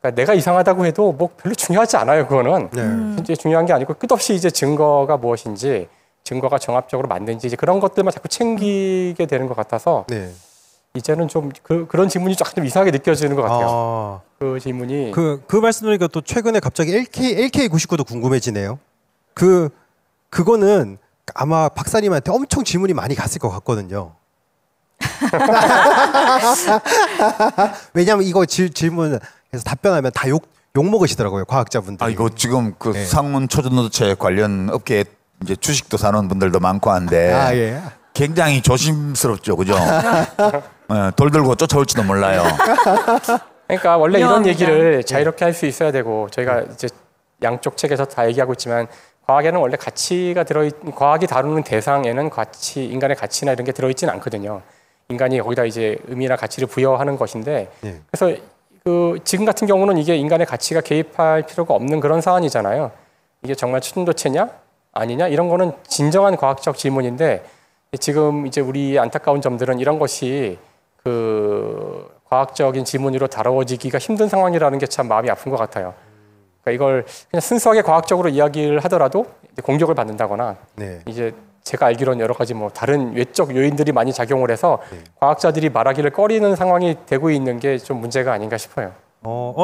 그러니까 내가 이상하다고 해도 뭐 별로 중요하지 않아요. 그거는 이제 중요한 게 아니고 끝없이 이제 증거가 무엇인지, 증거가 정합적으로 맞는지 이제 그런 것들만 자꾸 챙기게 되는 것 같아서. 이제는 좀 그런 질문이 조금 좀 이상하게 느껴지는 것 같아요. 그 질문이 그 말씀 드리니까 또 최근에 갑자기 LK99도 궁금해지네요. 그거는 아마 박사님한테 엄청 질문이 많이 갔을 것 같거든요. 왜냐하면 이거 질문에서 답변하면 다 욕 먹으시더라고요, 과학자분들이. 이거 지금 그 상문 초전도체 관련 업계에 이제 주식도 사는 분들도 많고 한데. 굉장히 조심스럽죠, 그죠? 돌 들고 쫓아올지도 몰라요. 그러니까 원래 이런 얘기를 자유롭게 할 수 있어야 되고 저희가 이제 양쪽 책에서 다 얘기하고 있지만 과학에는 원래 가치가 과학이 다루는 대상에는 인간의 가치나 이런 게 들어있지는 않거든요. 인간이 거기다 이제 의미나 가치를 부여하는 것인데 그래서 지금 같은 경우는 이게 인간의 가치가 개입할 필요가 없는 그런 사안이잖아요. 이게 정말 추진도체냐 아니냐 이런 거는 진정한 과학적 질문인데 지금 이제 우리 안타까운 점들은 이런 것이 그 과학적인 지문으로 다뤄지기가 힘든 상황이라는 게 참 마음이 아픈 것 같아요. 그러니까 이걸 그냥 순수하게 과학적으로 이야기를 하더라도 공격을 받는다거나 이제 제가 알기로는 여러 가지 뭐 다른 외적 요인들이 많이 작용을 해서 과학자들이 말하기를 꺼리는 상황이 되고 있는 게 좀 문제가 아닌가 싶어요.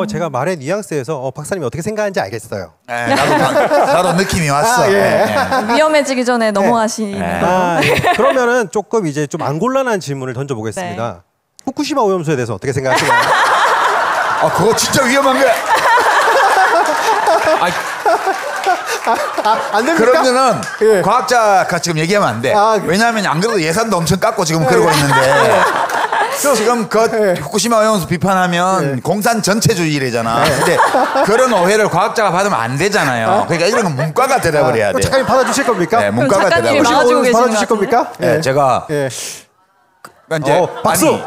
제가 말의 뉘앙스에서 박사님이 어떻게 생각하는지 알겠어요. 나도 느낌이 왔어. 위험해지기 전에 넘어가시는 거. 그러면은 조금 이제 좀 안 곤란한 질문을 던져보겠습니다. 후쿠시마 오염수에 대해서 어떻게 생각하시나요? 그거 진짜 위험한 거야. 안 됩니까? 그러면은 과학자가 지금 얘기하면 안 돼. 왜냐하면 안 그래도 예산도 엄청 깎고 지금 그러고 있는데 지금 그 후쿠시마 오염수 비판하면 공산 전체주의래잖아. 근데 그런 오해를 과학자가 받으면 안 되잖아요. 그러니까 이런 건 문과가 대답을 해야 돼. 작가님 받아주실 겁니까? 네, 문과가 작가님이 대답을 막아주고 계시는 받아주실 겁니까? 네, 제가 이제 박수.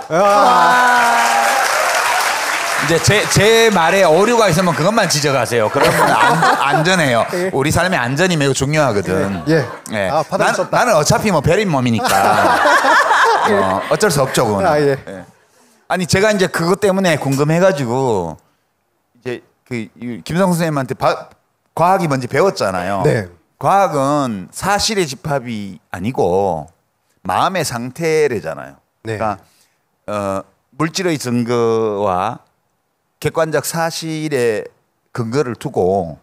이제 제 말에 오류가 있으면 그것만 지적하세요. 그러면 안전해요. 우리 삶의 안전이 매우 중요하거든. 예. 받아주셨다. 나는 어차피 뭐 별인 몸이니까 어쩔 수 없죠, 그거는. 예. 아니 제가 이제 그것 때문에 궁금해가지고 이제 그 김성수 선생님한테 과학이 뭔지 배웠잖아요. 네. 과학은 사실의 집합이 아니고 마음의 상태래잖아요. 네. 그러니까 물질의 증거와 객관적 사실의 근거를 두고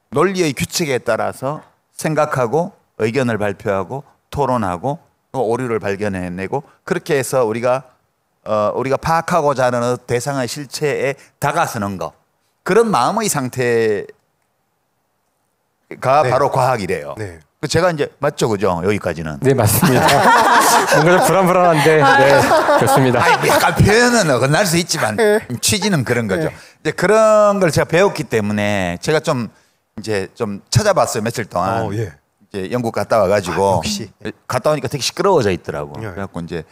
논리의 규칙에 따라서 생각하고 의견을 발표하고 토론하고 또 오류를 발견해내고 그렇게 해서 우리가 파악하고자 하는 대상의 실체에 다가서는 것, 그런 마음의 상태가 바로 과학이래요. 제가 이제 맞죠, 그죠? 여기까지는. 네, 맞습니다. 뭔가 좀 불안불안한데, 네, 좋습니다. 약간 표현은 어긋날 수 있지만 취지는 그런 거죠. 이제 그런 걸 제가 배웠기 때문에 제가 좀 찾아봤어요, 며칠 동안. 이제 영국 갔다 와가지고 역시. 갔다 오니까 되게 시끄러워져 있더라고. 그래갖고 이제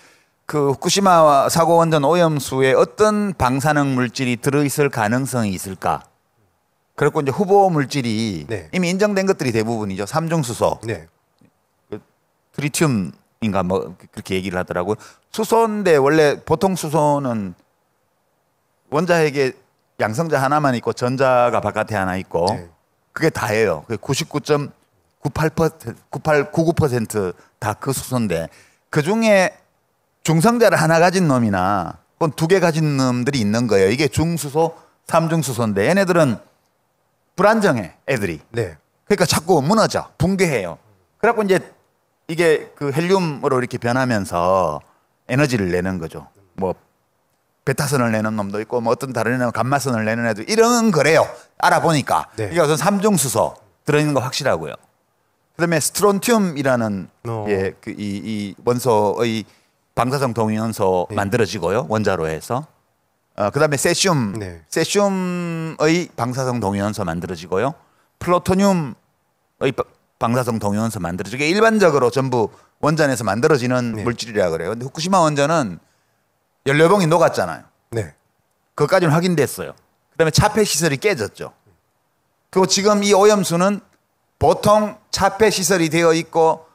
그 후쿠시마 사고 원전 오염수에 어떤 방사능 물질이 들어있을 가능성이 있을까? 그리고 이제 후보 물질이 이미 인정된 것들이 대부분이죠. 삼중수소, 트리튬인가 뭐 그렇게 얘기를 하더라고요. 수소인데 원래 보통 수소는 원자핵에 양성자 하나만 있고 전자가 바깥에 하나 있고 그게 다예요. 99% 다 그 수소인데 그 중에 중성자를 하나 가진 놈이나 혹은 2개 가진 놈들이 있는 거예요. 이게 중수소, 삼중수소인데 얘네들은 불안정해, 애들이. 그러니까 자꾸 무너져, 붕괴해요. 그래갖고 이제 이게 그 헬륨으로 이렇게 변하면서 에너지를 내는 거죠. 뭐 베타선을 내는 놈도 있고 뭐 어떤 다른 애는 감마선을 내는 애도 이런 거래요. 알아보니까. 그러니까 우선 삼중수소 들어있는 거 확실하고요. 그다음에 스트론튬이라는 이 원소의 방사성 동위원소 만들어지고요, 원자로 해서. 그다음에 세슘의 방사성 동위원소 만들어지고요. 플루토늄의 방사성 동위원소 만들어지고 일반적으로 전부 원전에서 만들어지는 물질이라 그래요. 근데 후쿠시마 원전은 연료봉이 녹았잖아요. 그것까지는 확인됐어요. 그다음에 차폐 시설이 깨졌죠. 그리고 지금 이 오염수는 보통 차폐 시설이 되어 있고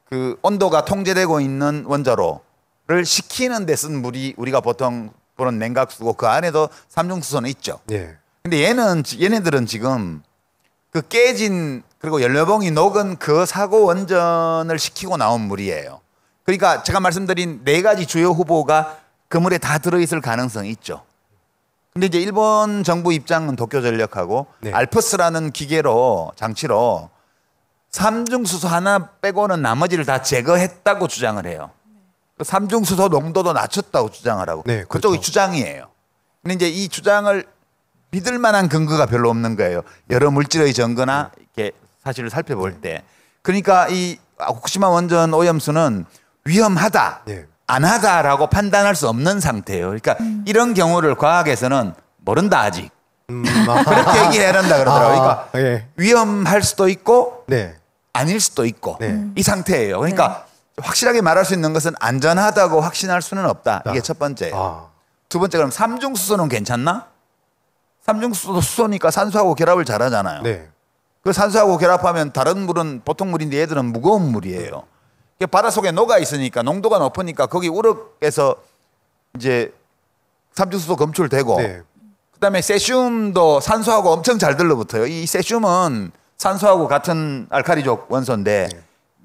그 온도가 통제되고 있는 원자로를 식히는 데 쓴 물이 우리가 보통 보는 냉각수고 그 안에도 삼중수소는 있죠. 근데 얘네들은 지금 그 깨진 그리고 연료봉이 녹은 그 사고 원전을 식히고 나온 물이에요. 그러니까 제가 말씀드린 4가지 주요 후보가 그 물에 다 들어있을 가능성이 있죠. 근데 이제 일본 정부 입장은 도쿄전력하고 알프스라는 장치로 삼중수소 하나 빼고는 나머지를 다 제거했다고 주장을 해요. 삼중수소 농도도 낮췄다고 주장을 하고 그쪽이 주장이에요. 근데 이제 이 주장을 믿을 만한 근거가 별로 없는 거예요. 여러 물질의 증거나 이렇게 사실을 살펴볼 때. 그러니까 이 후쿠시마 원전 오염수는 위험하다, 안 하다라고 판단할 수 없는 상태예요. 그러니까 이런 경우를 과학에서는 모른다 아직. 그렇게 얘기해야 한다 그러더라고요. 그러니까 위험할 수도 있고 아닐 수도 있고 이 상태예요. 그러니까 확실하게 말할 수 있는 것은 안전하다고 확신할 수는 없다. 이게 첫 번째예요. 두 번째, 그럼 삼중수소는 괜찮나? 삼중수소도 수소니까 산소하고 결합을 잘하잖아요. 그 산소하고 결합하면 다른 물은 보통 물인데 얘들은 무거운 물이에요. 바닷속에 녹아 있으니까 농도가 높으니까 거기 우럭에서 이제 삼중수소 검출되고 그다음에 세슘도 산소하고 엄청 잘 들러붙어요. 이 세슘은 산소하고 같은 알칼리족 원소인데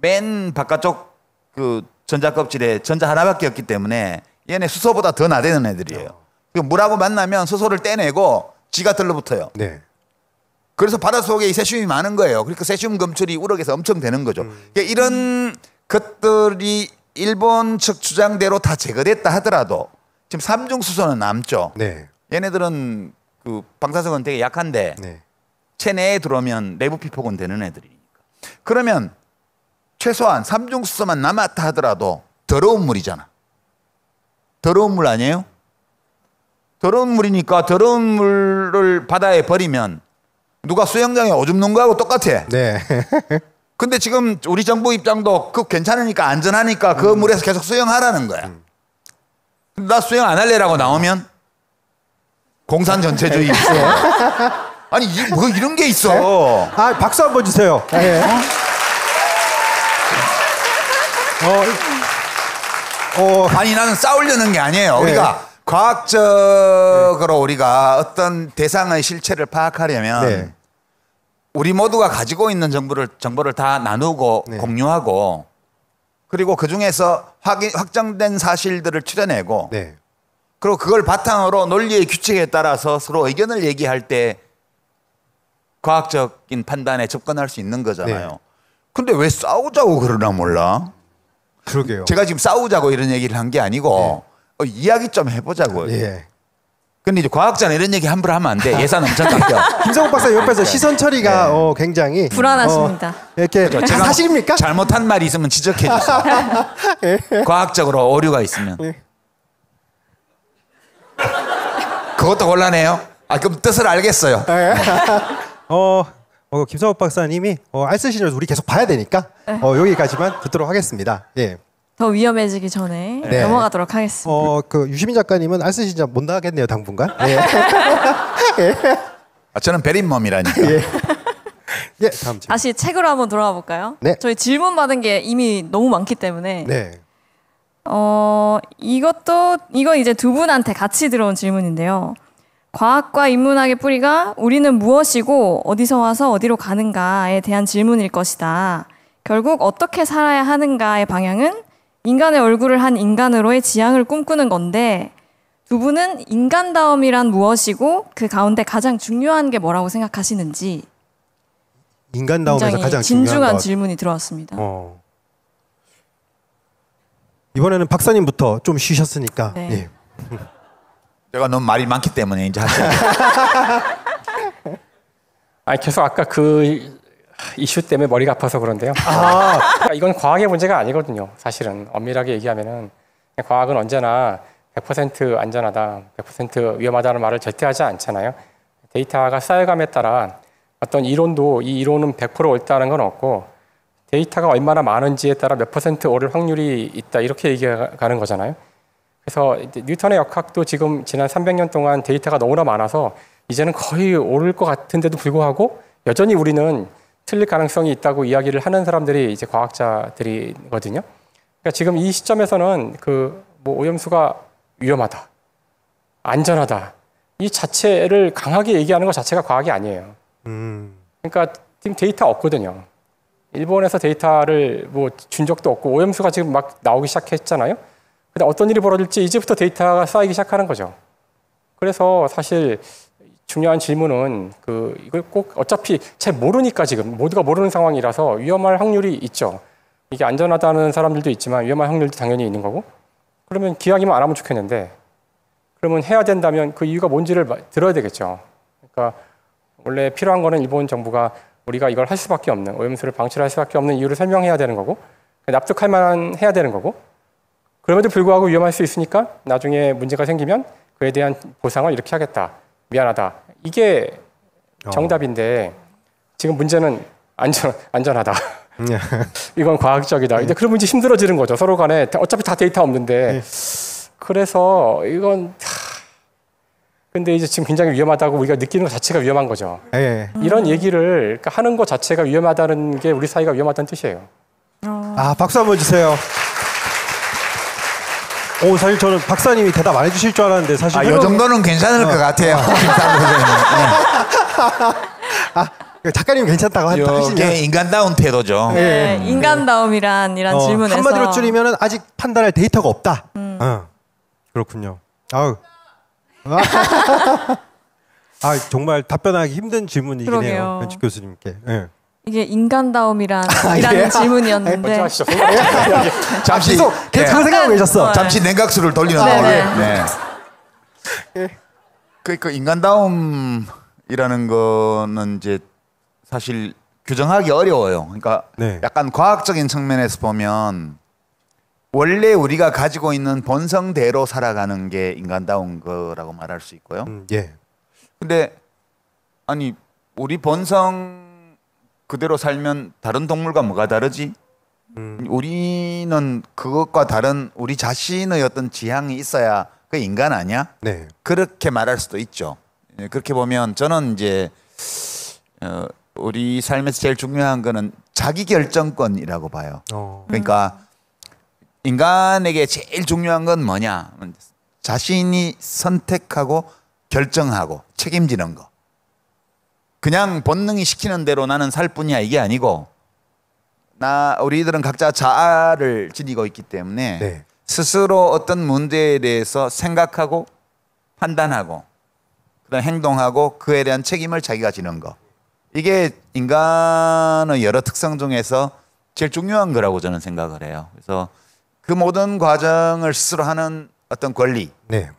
맨 바깥쪽 그 전자 껍질에 전자 하나밖에 없기 때문에 얘네 수소보다 더 나대는 애들이에요. 물하고 만나면 수소를 떼내고 지가 들러붙어요. 그래서 바닷속에 이 세슘이 많은 거예요. 그러니까 세슘 검출이 우럭에서 엄청 되는 거죠. 그러니까 이런 것들이 일본 측 주장대로 다 제거됐다 하더라도 지금 삼중수소는 남죠. 얘네들은 그 방사성은 되게 약한데 체내에 들어오면 내부 피폭은 되는 애들이니까. 그러면 최소한 삼중수소만 남았다 하더라도 더러운 물이잖아. 더러운 물 아니에요? 더러운 물이니까 더러운 물을 바다에 버리면 누가 수영장에 오줌 넣은 거하고 똑같아. 네. 근데 지금 우리 정부 입장도 그 괜찮으니까 안전하니까 그 물에서 계속 수영하라는 거야. 나 수영 안 할래라고 나오면 공산 전체주의 있어. 아니 뭐 이런 게 있어. 네? 아 박수 한번 주세요. 네. 아니 나는 싸우려는 게 아니에요. 우리가 과학적으로 우리가 어떤 대상의 실체를 파악하려면 우리 모두가 가지고 있는 정보를 다 나누고 공유하고 그리고 그 중에서 확정된 사실들을 추려내고 그리고 그걸 바탕으로 논리의 규칙에 따라서 서로 의견을 얘기할 때 과학적인 판단에 접근할 수 있는 거잖아요. 근데 왜 싸우자고 그러나 몰라? 그러게요. 제가 지금 싸우자고 이런 얘기를 한 게 아니고 이야기 좀 해보자고요. 근데 이제 과학자는 이런 얘기 함부로 하면 안 돼. 예산 엄청 깎여. 김성욱 박사 옆에서 시선 처리가 굉장히 불안하십니다. 이렇게 제가 사실입니까? 잘못한 말이 있으면 지적해 주세요. 과학적으로 오류가 있으면. 그것도 곤란해요. 그럼 뜻을 알겠어요. 김성욱 박사님이 알쓰시는 우리 계속 봐야 되니까 여기까지만 듣도록 하겠습니다. 더 위험해지기 전에 넘어가도록 하겠습니다. 그 유시민 작가님은 알쓰시자 못 나가겠네요, 당분간. 저는 베린멈이라니까. 다음 질문. 다시 책으로 한번 돌아가 볼까요? 네. 저희 질문 받은 게 이미 너무 많기 때문에. 이거 이제 두 분한테 같이 들어온 질문인데요. 과학과 인문학의 뿌리가 우리는 무엇이고 어디서 와서 어디로 가는가에 대한 질문일 것이다. 결국 어떻게 살아야 하는가의 방향은 인간의 얼굴을 한 인간으로의 지향을 꿈꾸는 건데 두 분은 인간다움이란 무엇이고 그 가운데 가장 중요한 게 뭐라고 생각하시는지 인간다움에서 가장 진중한 중요한 것. 질문이 들어왔습니다. 이번에는 박사님부터 좀 쉬셨으니까. 제가 너무 말이 많기 때문에 이제 하세요. 계속 아까 그 이슈 때문에 머리가 아파서 그런데요. 그러니까 이건 과학의 문제가 아니거든요. 사실은 엄밀하게 얘기하면은 과학은 언제나 100% 안전하다, 100% 위험하다는 말을 절대 하지 않잖아요. 데이터가 쌓여감에 따라 어떤 이론도 이 이론은 100% 옳다는 건 없고 데이터가 얼마나 많은지에 따라 몇 % 오를 확률이 있다 이렇게 얘기하는 거잖아요. 그래서 뉴턴의 역학도 지금 지난 300년 동안 데이터가 너무나 많아서 이제는 거의 오를 것 같은데도 불구하고 여전히 우리는 틀릴 가능성이 있다고 이야기를 하는 사람들이 이제 과학자들이거든요. 그러니까 지금 이 시점에서는 오염수가 위험하다, 안전하다 이 자체를 강하게 얘기하는 것 자체가 과학이 아니에요. 그러니까 지금 데이터 없거든요. 일본에서 데이터를 준 적도 없고 오염수가 지금 막 나오기 시작했잖아요. 근데 어떤 일이 벌어질지 이제부터 데이터가 쌓이기 시작하는 거죠. 그래서 사실 중요한 질문은 이걸 꼭 어차피 잘 모르니까 지금 모두가 모르는 상황이라서 위험할 확률이 있죠. 이게 안전하다는 사람들도 있지만 위험할 확률도 당연히 있는 거고 그러면 기왕이면 안 하면 좋겠는데 그러면 해야 된다면 그 이유가 뭔지를 들어야 되겠죠. 그러니까 원래 필요한 거는 일본 정부가 우리가 이걸 할 수밖에 없는 오염수를 방출할 수밖에 없는 이유를 설명해야 되는 거고 납득할 만한 해야 되는 거고 그럼에도 불구하고 위험할 수 있으니까 나중에 문제가 생기면 그에 대한 보상을 이렇게 하겠다. 미안하다. 이게 정답인데 지금 문제는 안전하다. 이건 과학적이다. 이제 그러면 이제 힘들어지는 거죠. 서로 간에 어차피 다 데이터 없는데 그래서 이건 근데 이제 지금 굉장히 위험하다고 우리가 느끼는 것 자체가 위험한 거죠. 이런 얘기를 하는 것 자체가 위험하다는 게 우리 사이가 위험하다는 뜻이에요. 박수 한번 주세요. 사실 저는 박사님이 대답 안 해주실 줄 알았는데 사실 이 정도는 괜찮을 것 같아요. 작가님 괜찮다고 하시면 이게 인간다운 태도죠. 인간다움이란 이런 질문에서 한마디로 줄이면 아직 판단할 데이터가 없다. 그렇군요. 정말 답변하기 힘든 질문이긴 해요. 변칙 교수님께. 이게 인간다움이라는 질문이었는데 잠시 계속 생각하고 계셨어. 잠시 냉각수를 돌리는 거예요. 그 인간다움이라는 거는 이제 사실 규정하기 어려워요. 그러니까 약간 과학적인 측면에서 보면 원래 우리가 가지고 있는 본성대로 살아가는 게 인간다운 거라고 말할 수 있고요. 예. 근데 아니 우리 본성 그대로 살면 다른 동물과 뭐가 다르지? 우리는 그것과 다른 우리 자신의 어떤 지향이 있어야 그 인간 아니야? 네. 그렇게 말할 수도 있죠. 그렇게 보면 저는 이제 우리 삶에서 제일 중요한 거는 자기 결정권이라고 봐요. 그러니까 인간에게 제일 중요한 건 뭐냐? 자신이 선택하고 결정하고 책임지는 거. 그냥 본능이 시키는 대로 나는 살 뿐이야 이게 아니고 우리들은 각자 자아를 지니고 있기 때문에 네. 스스로 어떤 문제에 대해서 생각하고 판단하고 그다음 행동하고 그에 대한 책임을 자기가 지는 거. 이게 인간의 여러 특성 중에서 제일 중요한 거라고 저는 생각을 해요. 그래서 그 모든 과정을 스스로 하는 어떤 권리, 네.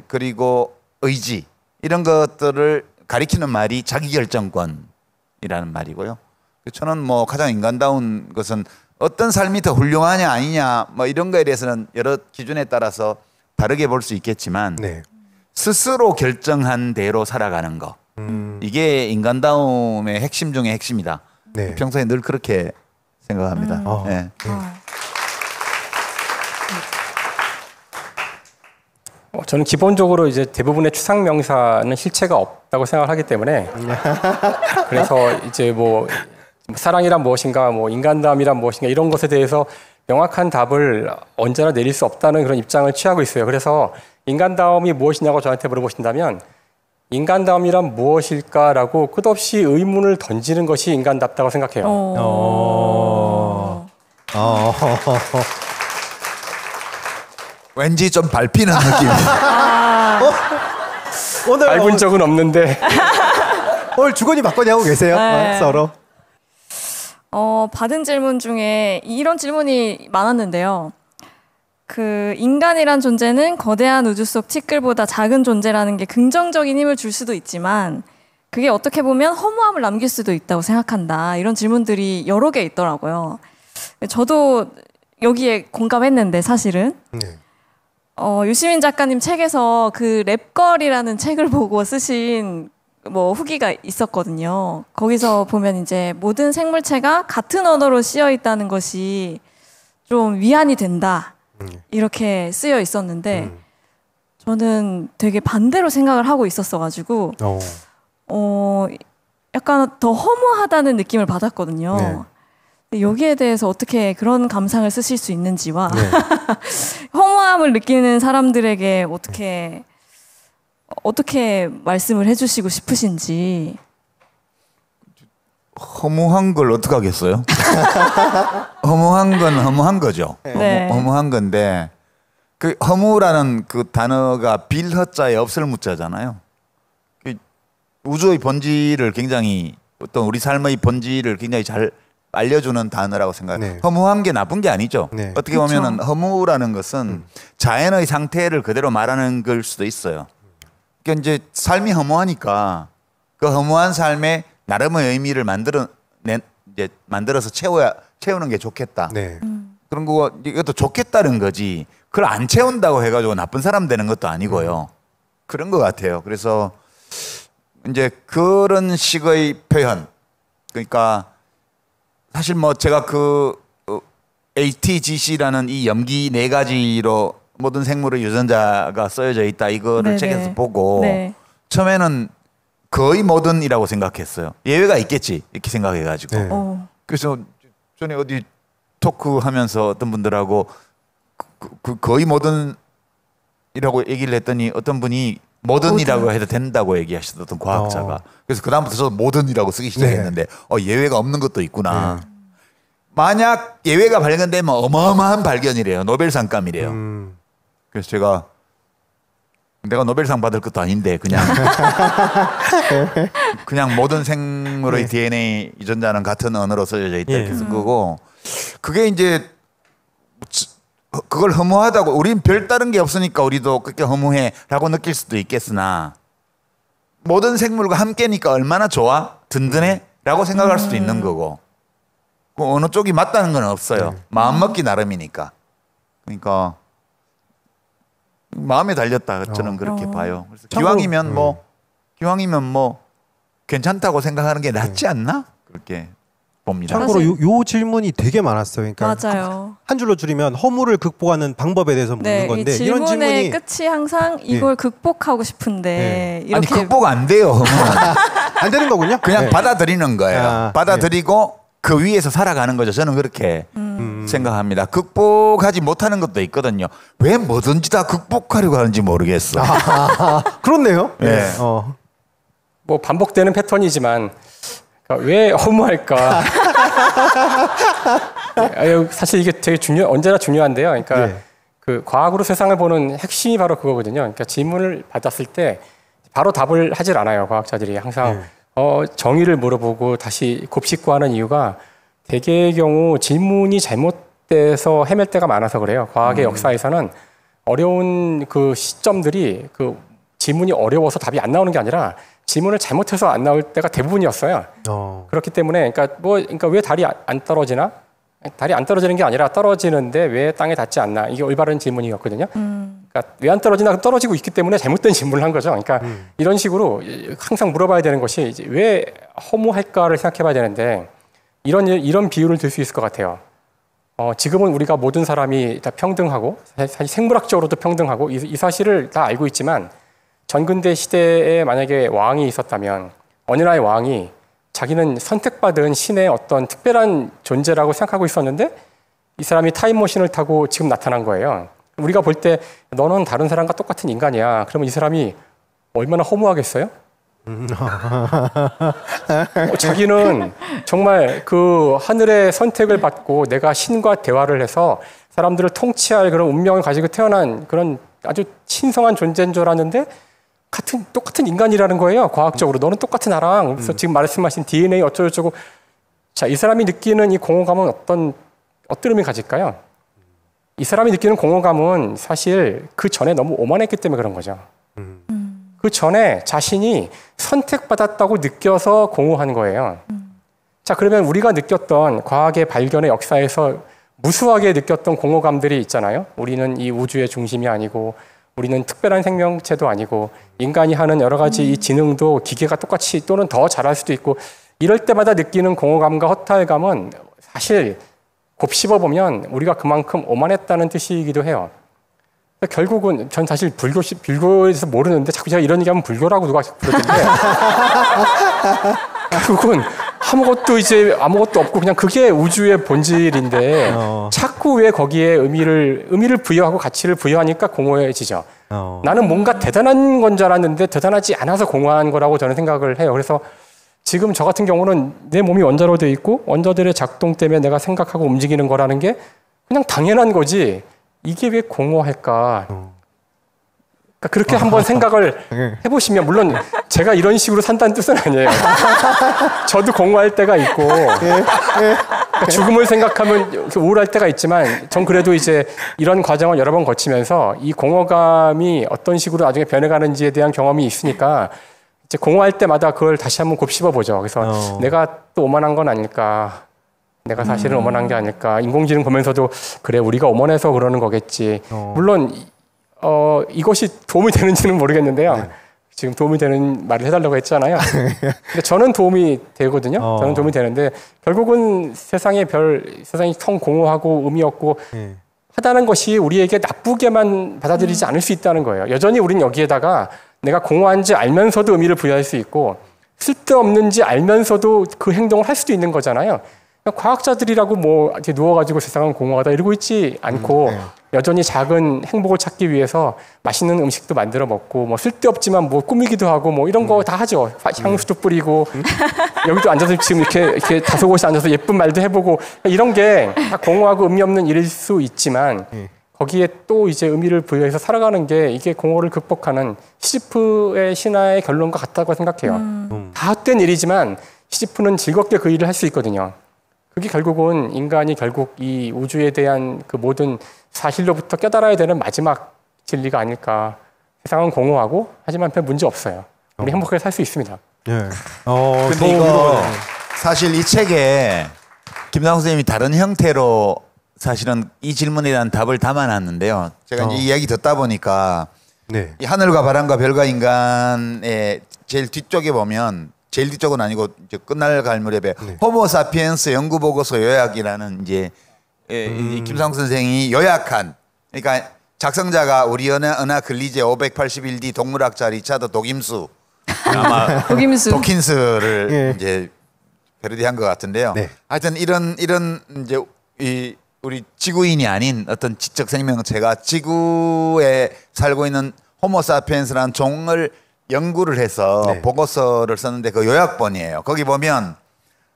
그리고 의지 이런 것들을 가리키는 말이 자기결정권이라는 말이고요. 저는 뭐 가장 인간다운 것은 어떤 삶이 더 훌륭하냐 아니냐 뭐 이런 거에 대해서는 여러 기준에 따라서 다르게 볼 수 있겠지만 네. 스스로 결정한 대로 살아가는 거. 이게 인간다움의 핵심 중의 핵심이다. 네. 평소에 늘 그렇게 생각합니다. 네. 저는 기본적으로 이제 대부분의 추상 명사는 실체가 없다고 생각을 하기 때문에 그래서 이제 뭐 사랑이란 무엇인가, 뭐 인간다움이란 무엇인가 이런 것에 대해서 명확한 답을 언제나 내릴 수 없다는 그런 입장을 취하고 있어요. 그래서 인간다움이 무엇이냐고 저한테 물어보신다면 인간다움이란 무엇일까라고 끝없이 의문을 던지는 것이 인간답다고 생각해요. 왠지 좀 밟히는 느낌. 오늘 밟은 적은 없는데 오늘 주거니 받거니 하고 계세요? 네. 서로. 받은 질문 중에 이런 질문이 많았는데요. 그 인간이란 존재는 거대한 우주 속 티끌보다 작은 존재라는 게 긍정적인 힘을 줄 수도 있지만 그게 어떻게 보면 허무함을 남길 수도 있다고 생각한다. 이런 질문들이 여러 개 있더라고요. 저도 여기에 공감했는데 사실은 네. 유시민 작가님 책에서 그 랩걸이라는 책을 보고 쓰신 뭐 후기가 있었거든요. 거기서 보면 이제 모든 생물체가 같은 언어로 쓰여 있다는 것이 좀 위안이 된다. 이렇게 쓰여 있었는데 저는 되게 반대로 생각을 하고 있었어가지고 약간 더 허무하다는 느낌을 받았거든요. 네. 근데 여기에 대해서 어떻게 그런 감상을 쓰실 수 있는지와 네. 허무함을 느끼는 사람들에게 어떻게 말씀을 해주시고 싶으신지. 허무한 걸 어떻게 하겠어요? 허무한 건 허무한 거죠. 네. 허무한 건데 그 허무라는 그 단어가 빌허자에 없을 무자잖아요. 우주의 본질을 굉장히 어떤 우리 삶의 본질을 굉장히 잘 알려주는 단어라고 생각해요. 네. 허무한 게 나쁜 게 아니죠. 네. 어떻게 보면은 허무라는 것은 자연의 상태를 그대로 말하는 걸 수도 있어요. 그러니까 이제 삶이 허무하니까 그 허무한 삶에 나름의 의미를 만들어서 채우는 게 좋겠다. 네. 그런 거 이것도 좋겠다는 거지. 그걸 안 채운다고 해가지고 나쁜 사람 되는 것도 아니고요. 그런 것 같아요. 그래서 이제 그런 식의 표현. 그러니까 사실 뭐 제가 그 ATGC라는 이 염기 4가지로 모든 생물의 유전자가 쓰여져 있다 이거를 네네. 책에서 보고 네. 처음에는 거의 모든이라고 생각했어요. 예외가 있겠지 이렇게 생각해가지고. 네. 그래서 전에 어디 토크하면서 어떤 분들하고 그 거의 모든이라고 얘기를 했더니 어떤 분이 모든이라고 해도 된다고 얘기하시던 과학자가. 그래서 그다음부터 저도 모든이라고 쓰기 시작했는데 예외가 없는 것도 있구나. 만약 예외가 발견되면 어마어마한 발견이래요. 노벨상감이래요. 그래서 제가 내가 노벨상 받을 것도 아닌데 그냥 모든 생물의 DNA 유전자는 같은 언어로 써져 있다 이렇게 쓴 거고 그게 이제 그걸 허무하다고 우린 별다른 게 없으니까 우리도 그렇게 허무해라고 느낄 수도 있겠으나 모든 생물과 함께니까 얼마나 좋아? 든든해?라고 생각할 수도 있는 거고 그 어느 쪽이 맞다는 건 없어요. 마음먹기 나름이니까. 그러니까 마음에 달렸다. 저는 그렇게 봐요. 그래서 기왕이면 뭐 괜찮다고 생각하는 게 낫지 않나? 그렇게 봅니다. 참고로 요 질문이 되게 많았어요. 그러니까 맞아요. 한 줄로 줄이면 허물을 극복하는 방법에 대해서 묻는 건데 이 이런 질문의 질문이 끝이 항상 이걸 극복하고 싶은데 아니 극복 안 돼요. 안 되는 거군요. 그냥 받아들이는 거예요. 받아들이고 그 위에서 살아가는 거죠. 저는 그렇게 생각합니다. 극복하지 못하는 것도 있거든요. 왜 뭐든지 다 극복하려고 하는지 모르겠어. 그렇네요. 네. 뭐 반복되는 패턴이지만 왜 허무할까? 사실 이게 되게 언제나 중요한데요. 그러니까 그 과학으로 세상을 보는 핵심이 바로 그거거든요. 그러니까 질문을 받았을 때 바로 답을 하질 않아요. 과학자들이 항상 정의를 물어보고 다시 곱씹고하는 이유가 대개의 경우 질문이 잘못돼서 헤맬 때가 많아서 그래요. 과학의 역사에서는 어려운 그 시점들이 그 질문이 어려워서 답이 안 나오는 게 아니라 질문을 잘못해서 안 나올 때가 대부분이었어요. 그렇기 때문에 그러니까 왜 달이 안 떨어지나? 달이 안 떨어지는 게 아니라 떨어지는데 왜 땅에 닿지 않나? 이게 올바른 질문이었거든요. 그러니까 왜 안 떨어지나? 떨어지고 있기 때문에 잘못된 질문을 한 거죠. 그러니까 이런 식으로 항상 물어봐야 되는 것이 이제 왜 허무할까를 생각해봐야 되는데 이런 비유를 들 수 있을 것 같아요. 지금은 우리가 모든 사람이 다 평등하고 사실 생물학적으로도 평등하고 이 사실을 다 알고 있지만 전근대 시대에 만약에 왕이 있었다면 어느 나라의 왕이 자기는 선택받은 신의 어떤 특별한 존재라고 생각하고 있었는데 이 사람이 타임머신을 타고 지금 나타난 거예요. 우리가 볼 때 너는 다른 사람과 똑같은 인간이야. 그러면 이 사람이 얼마나 허무하겠어요? 자기는 정말 그 하늘의 선택을 받고 내가 신과 대화를 해서 사람들을 통치할 그런 운명을 가지고 태어난 그런 아주 신성한 존재인 줄 알았는데 똑같은 인간이라는 거예요. 과학적으로. 너는 똑같은 나랑. 그래서 지금 말씀하신 DNA 어쩌고저쩌고. 자, 이 사람이 느끼는 이 공허감은 어떤 의미 가질까요? 이 사람이 느끼는 공허감은 사실 그 전에 너무 오만했기 때문에 그런 거죠. 그 전에 자신이 선택받았다고 느껴서 공허한 거예요. 자, 그러면 우리가 느꼈던 과학의 발견의 역사에서 무수하게 느꼈던 공허감들이 있잖아요. 우리는 이 우주의 중심이 아니고 우리는 특별한 생명체도 아니고 인간이 하는 여러 가지 이 지능도 기계가 똑같이 또는 더 잘할 수도 있고 이럴 때마다 느끼는 공허감과 허탈감은 사실 곱씹어보면 우리가 그만큼 오만했다는 뜻이기도 해요. 결국은 전 사실 불교에서 모르는데 자꾸 제가 이런 얘기하면 불교라고 누가 그러던데 결국은 아무것도 없고 그냥 그게 우주의 본질인데 자꾸 왜 거기에 의미를 부여하고 가치를 부여하니까 공허해지죠. 나는 뭔가 대단한 건 줄 알았는데 대단하지 않아서 공허한 거라고 저는 생각을 해요. 그래서 지금 저 같은 경우는 내 몸이 원자로 돼 있고 원자들의 작동 때문에 내가 생각하고 움직이는 거라는 게 그냥 당연한 거지. 이게 왜 공허할까? 그러니까 그렇게 한번 생각을 해보시면 물론 제가 이런 식으로 산다는 뜻은 아니에요. 저도 공허할 때가 있고 그러니까 죽음을 생각하면 우울할 때가 있지만 전 그래도 이제 이런 과정을 여러 번 거치면서 이 공허감이 어떤 식으로 나중에 변해가는지에 대한 경험이 있으니까 이제 공허할 때마다 그걸 다시 한번 곱씹어보죠. 그래서 내가 또 오만한 건 아닐까. 내가 사실은 오만한 게 아닐까. 인공지능 보면서도 그래 우리가 오만해서 그러는 거겠지. 물론 이것이 도움이 되는지는 모르겠는데요. 지금 도움이 되는 말을 해달라고 했잖아요. 근데 저는 도움이 되거든요. 저는 도움이 되는데 결국은 세상이 텅 공허하고 의미 없고 하다는 것이 우리에게 나쁘게만 받아들이지 않을 수 있다는 거예요. 여전히 우리는 여기에다가 내가 공허한지 알면서도 의미를 부여할 수 있고 쓸데없는지 알면서도 그 행동을 할 수도 있는 거잖아요. 과학자들이라고 뭐 이렇게 누워가지고 세상은 공허하다 이러고 있지 않고 여전히 작은 행복을 찾기 위해서 맛있는 음식도 만들어 먹고 뭐 쓸데없지만 뭐 꾸미기도 하고 뭐 이런 거 다 하죠. 향수도 뿌리고 여기도 앉아서 지금 이렇게 다섯 곳에 앉아서 예쁜 말도 해보고 이런 게 다 공허하고 의미 없는 일일 수 있지만 거기에 또 이제 의미를 부여해서 살아가는 게 이게 공허를 극복하는 시지프의 신화의 결론과 같다고 생각해요. 다 헛된 일이지만 시지프는 즐겁게 그 일을 할 수 있거든요. 그게 결국은 인간이 결국 이 우주에 대한 그 모든 사실로부터 깨달아야 되는 마지막 진리가 아닐까. 세상은 공허하고 하지만 별 문제 없어요. 우리 행복하게 살 수 있습니다. 근데 이거 사실 이 책에 김상우 선생님이 다른 형태로 사실은 이 질문에 대한 답을 담아놨는데요. 제가 이제 이야기 듣다 보니까 네. 이 하늘과 바람과 별과 인간의 제일 뒤쪽에 보면 제일 뒤쪽은 아니고 이제 끝날 갈 무렵에 네. 호모사피엔스 연구 보고서 요약이라는 이제 김상욱 선생이 요약한 그러니까 작성자가 우리 은하 글리제 581D 동물학자 리차드 도김수 아마 도킨스를 예. 이제 패러디한 것 같은데요. 네. 하여튼 이런 이제 이 우리 지구인이 아닌 어떤 지적 생명체가 지구에 살고 있는 호모사피엔스라는 종을 연구를 해서 네. 보고서를 썼는데 그 요약본이에요. 거기 보면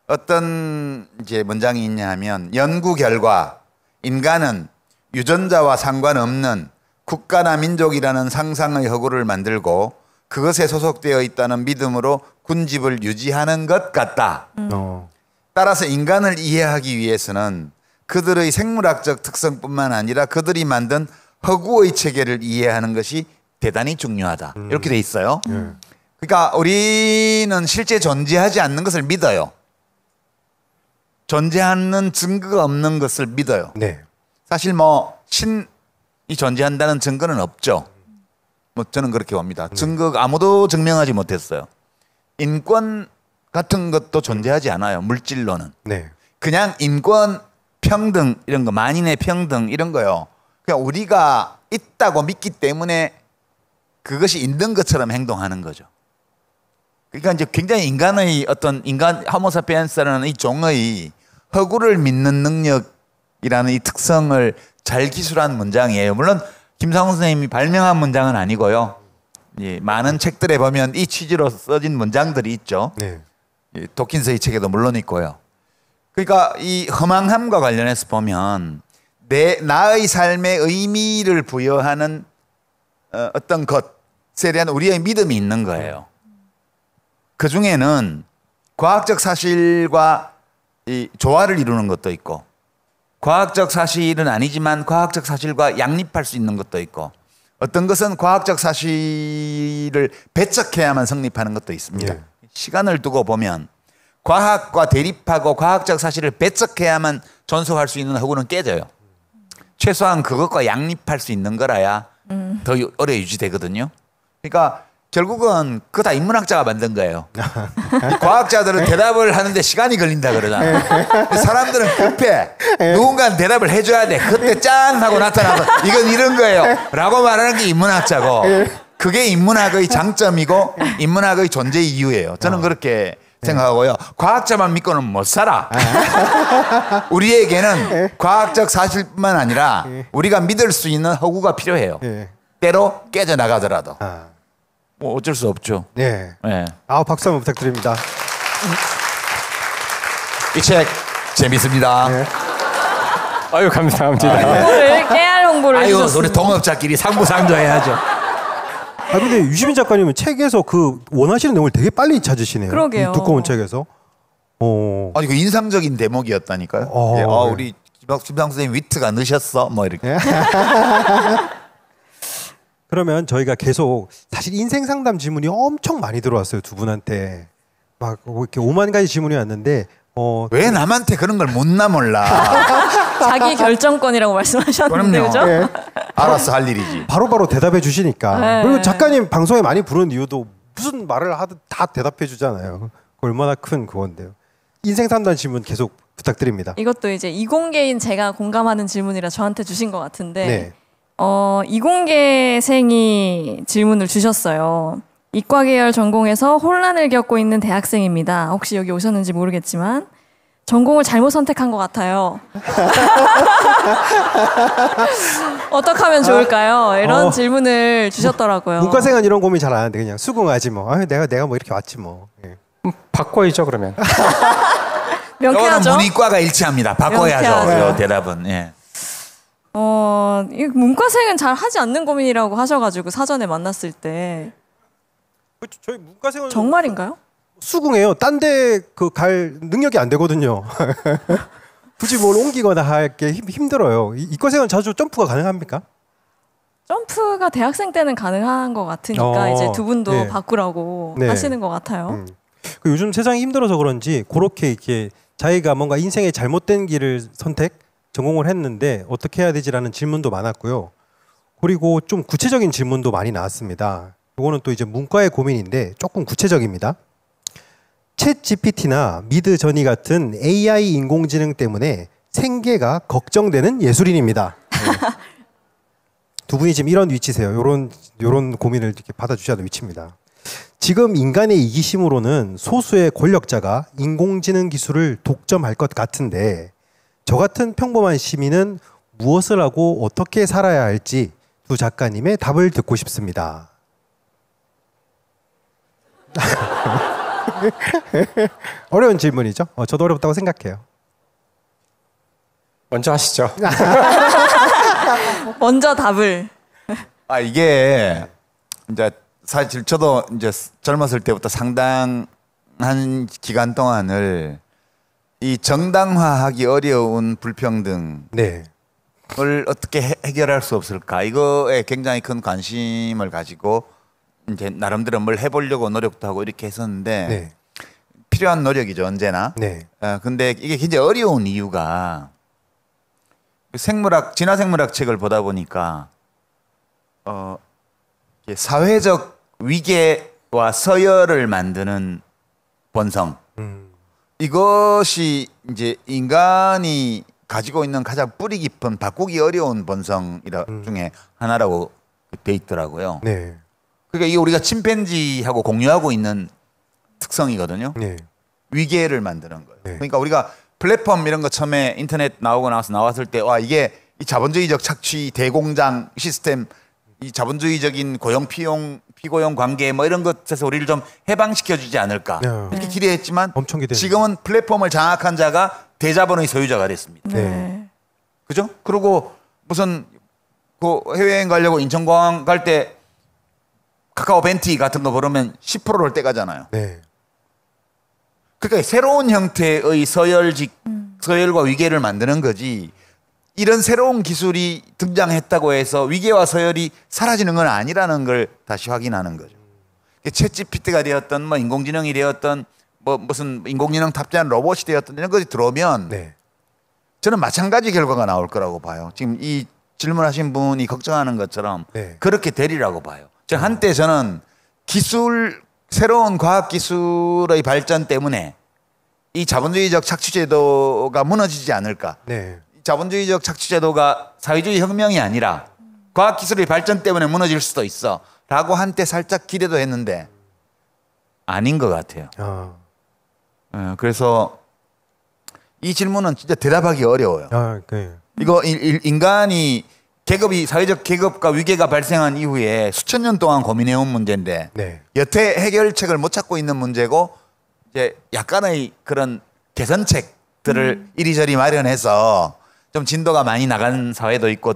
어떤 이제 문장이 있냐 하면 연구 결과 인간은 유전자와 상관없는 국가나 민족이라는 상상의 허구를 만들고 그것에 소속되어 있다는 믿음으로 군집을 유지하는 것 같다. 따라서 인간을 이해하기 위해서는 그들의 생물학적 특성뿐만 아니라 그들이 만든 허구의 체계를 이해하는 것이 대단히 중요하다. 이렇게 돼 있어요. 그러니까 우리는 실제 존재하지 않는 것을 믿어요. 존재하는 증거가 없는 것을 믿어요. 네. 사실 뭐 신이 존재한다는 증거는 없죠. 뭐 저는 그렇게 봅니다. 증거가 아무도 증명하지 못했어요. 인권 같은 것도 존재하지 않아요. 물질로는. 네. 그냥 인권, 평등 이런 거, 만인의 평등 이런 거요. 그냥 우리가 있다고 믿기 때문에 그것이 있는 것처럼 행동하는 거죠. 그러니까 이제 굉장히 인간의 어떤 인간 호모사피엔스라는 이 종의 허구를 믿는 능력이라는 이 특성을 잘 기술한 문장이에요. 물론 김상훈 선생님이 발명한 문장은 아니고요. 예, 많은 책들에 보면 이 취지로 써진 문장들이 있죠. 네. 예, 도킨스의 책에도 물론 있고요. 그러니까 이 허망함과 관련해서 보면 나의 삶에 의미를 부여하는 어떤 것에 대한 우리의 믿음이 있는 거예요. 그 중에는 과학적 사실과 이 조화를 이루는 것도 있고 과학적 사실은 아니지만 과학적 사실과 양립할 수 있는 것도 있고 어떤 것은 과학적 사실을 배척해야만 성립하는 것도 있습니다. 네. 시간을 두고 보면 과학과 대립하고 과학적 사실을 배척해야만 존속할 수 있는 허구는 깨져요. 최소한 그것과 양립할 수 있는 거라야 더 오래 유지되거든요. 그러니까 결국은 그거 다 인문학자가 만든 거예요. 과학자들은 대답을 하는데 시간이 걸린다 그러잖아. 사람들은 급해. 누군가는 대답을 해줘야 돼. 그때 짠 하고 나타나서 이건 이런 거예요 라고 말하는 게 인문학자고 그게 인문학의 장점이고 인문학의 존재 이유예요. 저는 그렇게 생각하고요. 과학자만 믿고는 못 살아. 우리에게는 과학적 사실뿐만 아니라 우리가 믿을 수 있는 허구가 필요해요. 때로 깨져나가더라도. 뭐 어쩔 수 없죠. 네. 네. 박수 한번 부탁드립니다. 이 책 재밌습니다. 네. 아유 감사합니다. 홍보를 깨알 홍보를 아유 해주셨습니다. 우리 동업자끼리 상부상조해야죠. 근데 유시민 작가님은 책에서 그 원하시는 내용을 되게 빨리 찾으시네요. 그러게요. 이 두꺼운 책에서. 아니 그 인상적인 대목이었다니까요. 예, 네. 우리 김상수 선생님 위트가 늦었어. 뭐 이렇게. 그러면 저희가 계속 사실 인생 상담 질문이 엄청 많이 들어왔어요. 두 분한테 막 이렇게 5만 가지 질문이 왔는데 왜 남한테 그런 걸 못나 몰라. 자기 결정권이라고 말씀하셨는데 그럼요. 그죠? 네. 알아서 할 일이지. 바로바로 대답해 주시니까. 네. 그리고 작가님 방송에 많이 부르는 이유도 무슨 말을 하든 다 대답해 주잖아요. 얼마나 큰 그건데요. 인생 상담 질문 계속 부탁드립니다. 이것도 이제 이공계인 제가 공감하는 질문이라 저한테 주신 것 같은데 네. 이공계생이 질문을 주셨어요. 이과 계열 전공에서 혼란을 겪고 있는 대학생입니다. 혹시 여기 오셨는지 모르겠지만 전공을 잘못 선택한 것 같아요. 어떻게 하면 좋을까요? 이런 질문을 주셨더라고요. 문과생은 이런 고민 잘 안 하는데 그냥 수긍하지 뭐. 내가 뭐 이렇게 왔지 뭐. 예. 바꿔야죠 그러면. 명쾌하죠? 문이과가 일치합니다. 바꿔야죠. 명쾌하죠. 그 대답은. 예. 이 문과생은 잘 하지 않는 고민이라고 하셔가지고 사전에 만났을 때 저희 문과생은 정말인가요? 수긍해요. 딴 데 그 갈 능력이 안 되거든요. 굳이 뭘 옮기거나 할 게 힘들어요. 이과생은 자주 점프가 가능합니까? 점프가 대학생 때는 가능한 것 같으니까 이제 두 분도 네. 바꾸라고 네. 하시는 것 같아요. 요즘 세상이 힘들어서 그런지 그렇게 이렇게 자기가 뭔가 인생의 잘못된 길을 전공을 했는데 어떻게 해야 되지라는 질문도 많았고요. 그리고 좀 구체적인 질문도 많이 나왔습니다. 이거는 또 이제 문과의 고민인데 조금 구체적입니다. 챗 GPT나 미드 저니 같은 AI 인공지능 때문에 생계가 걱정되는 예술인입니다. 네. 두 분이 지금 이런 위치세요. 요런 고민을 이렇게 받아주셔야 하는 위치입니다. 지금 인간의 이기심으로는 소수의 권력자가 인공지능 기술을 독점할 것 같은데 저 같은 평범한 시민은 무엇을 하고 어떻게 살아야 할지 두 작가님의 답을 듣고 싶습니다. 어려운 질문이죠. 저도 어렵다고 생각해요. 먼저 하시죠. 먼저 답을. 이게 이제 사실 저도 이제 젊었을 때부터 상당한 기간 동안을 이 정당화하기 어려운 불평등을 어떻게 해결할 수 없을까 이거에 굉장히 큰 관심을 가지고 이제 나름대로 뭘 해보려고 노력도 하고 이렇게 했었는데 필요한 노력이죠 언제나. 근데 이게 굉장히 어려운 이유가 진화생물학 책을 보다 보니까 사회적 위계와 서열을 만드는 본성 이것이 인간이 가지고 있는 가장 뿌리 깊은 바꾸기 어려운 본성 중에 하나라고 돼 있더라고요. 그러니까 이게 우리가 침팬지하고 공유하고 있는 특성이거든요. 위계를 만드는 거예요. 그러니까 우리가 플랫폼 이런 거 처음에 인터넷 나왔을 때 와 이게 이 자본주의적 착취 대공장 시스템 이 자본주의적인 고용 피고용 관계 뭐 이런 것에서 우리를 좀 해방시켜 주지 않을까 이렇게 기대했지만 지금은 플랫폼을 장악한 자가 대자본의 소유자가 됐습니다. 그죠? 그리고 무슨 그 해외여행 가려고 인천공항 갈 때 카카오 벤티 같은 거 부르면 10%를 떼가잖아요. 그러니까 새로운 형태의 서열과 위계를 만드는 거지 이런 새로운 기술이 등장했다고 해서 위계와 서열이 사라지는 건 아니라는 걸 다시 확인하는 거죠. 챗 GPT가 되었던 뭐 인공지능이 되었던 뭐 무슨 인공지능 탑재한 로봇이 되었던 이런 것이 들어오면 저는 마찬가지 결과가 나올 거라고 봐요. 지금 이 질문하신 분이 걱정하는 것처럼 그렇게 되리라고 봐요. 한때 저는 새로운 과학기술의 발전 때문에 이 자본주의적 착취제도가 무너지지 않을까. 자본주의적 착취제도가 사회주의 혁명이 아니라 과학기술의 발전 때문에 무너질 수도 있어 라고 한때 살짝 기대도 했는데 아닌 것 같아요. 그래서 이 질문은 진짜 대답하기 어려워요. 이거 인간이 사회적 계급과 위계가 발생한 이후에 수천 년 동안 고민해온 문제인데 여태 해결책을 못 찾고 있는 문제고 이제 약간의 그런 개선책들을 이리저리 마련해서 좀 진도가 많이 나간 사회도 있고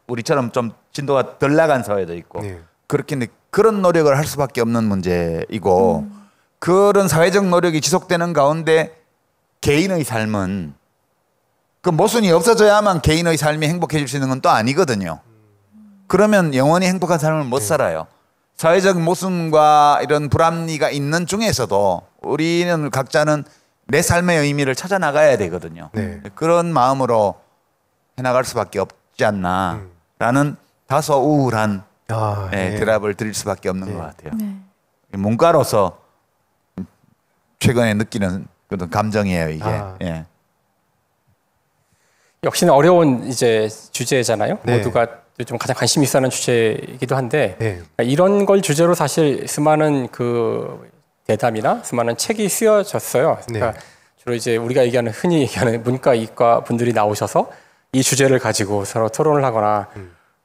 우리처럼 좀 진도가 덜 나간 사회도 있고 그렇게 그런 노력을 할 수밖에 없는 문제이고 그런 사회적 노력이 지속되는 가운데 개인의 삶은 그 모순이 없어져야만 개인의 삶이 행복해질 수 있는 건 또 아니거든요. 그러면 영원히 행복한 삶을 못 살아요. 사회적 모순과 이런 불합리가 있는 중에서도 우리는 각자는 내 삶의 의미를 찾아 나가야 되거든요. 그런 마음으로 해나갈 수밖에 없지 않나라는 다소 우울한 대답을 드릴 수밖에 없는 것 같아요. 문과로서 최근에 느끼는 그런 감정이에요, 이게. 역시나 어려운 이제 주제잖아요. 모두가 좀 가장 관심 있어하는 주제이기도 한데 이런 걸 주제로 사실 수많은 그 대담이나 수많은 책이 쓰여졌어요. 그러니까 주로 이제 우리가 흔히 얘기하는 문과, 이과 분들이 나오셔서 이 주제를 가지고 서로 토론을 하거나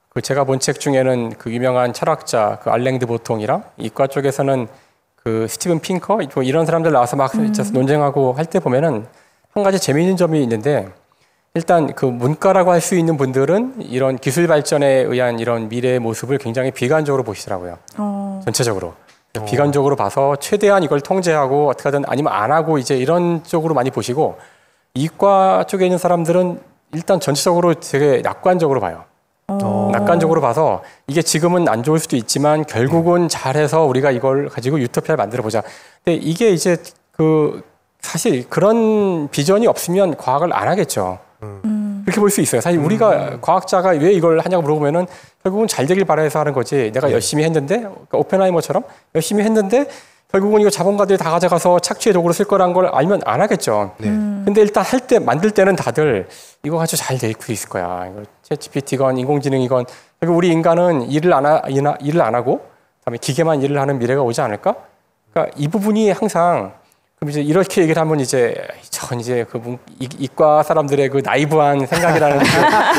그 제가 본 책 중에는 그 유명한 철학자 그 알랭드 보통이랑 이과 쪽에서는 그 스티븐 핑커 뭐 이런 사람들 나와서 막 논쟁하고 할 때 보면은 한 가지 재미있는 점이 있는데 일단 그 문과라고 할 수 있는 분들은 이런 기술 발전에 의한 이런 미래의 모습을 굉장히 비관적으로 보시더라고요. 전체적으로. 비관적으로 봐서 최대한 이걸 통제하고 어떻게 하든 아니면 안 하고 이제 이런 쪽으로 많이 보시고 이과 쪽에 있는 사람들은 일단 전체적으로 되게 낙관적으로 봐요. 낙관적으로 봐서 이게 지금은 안 좋을 수도 있지만 결국은 잘해서 우리가 이걸 가지고 유토피아를 만들어 보자. 근데 이게 이제 그 사실 그런 비전이 없으면 과학을 안 하겠죠. 그렇게 볼 수 있어요. 사실 우리가 과학자가 왜 이걸 하냐고 물어보면은 결국은 잘 되길 바라서 하는 거지. 내가 열심히 했는데, 그러니까 오펜하이머처럼 열심히 했는데 결국은 이거 자본가들이 다 가져가서 착취의 도구로 쓸 거란 걸 알면 안 하겠죠. 근데 일단 만들 때는 다들 이거 가지고 잘 돼 있을 거야. 챗GPT건 인공지능이건 결국 우리 인간은 일을 안 하고 그다음에 기계만 일을 하는 미래가 오지 않을까? 그러니까 이 부분이 항상 그럼 이제 이렇게 얘기를 하면 전 이제 그 이과 사람들의 그 나이브한 생각이라는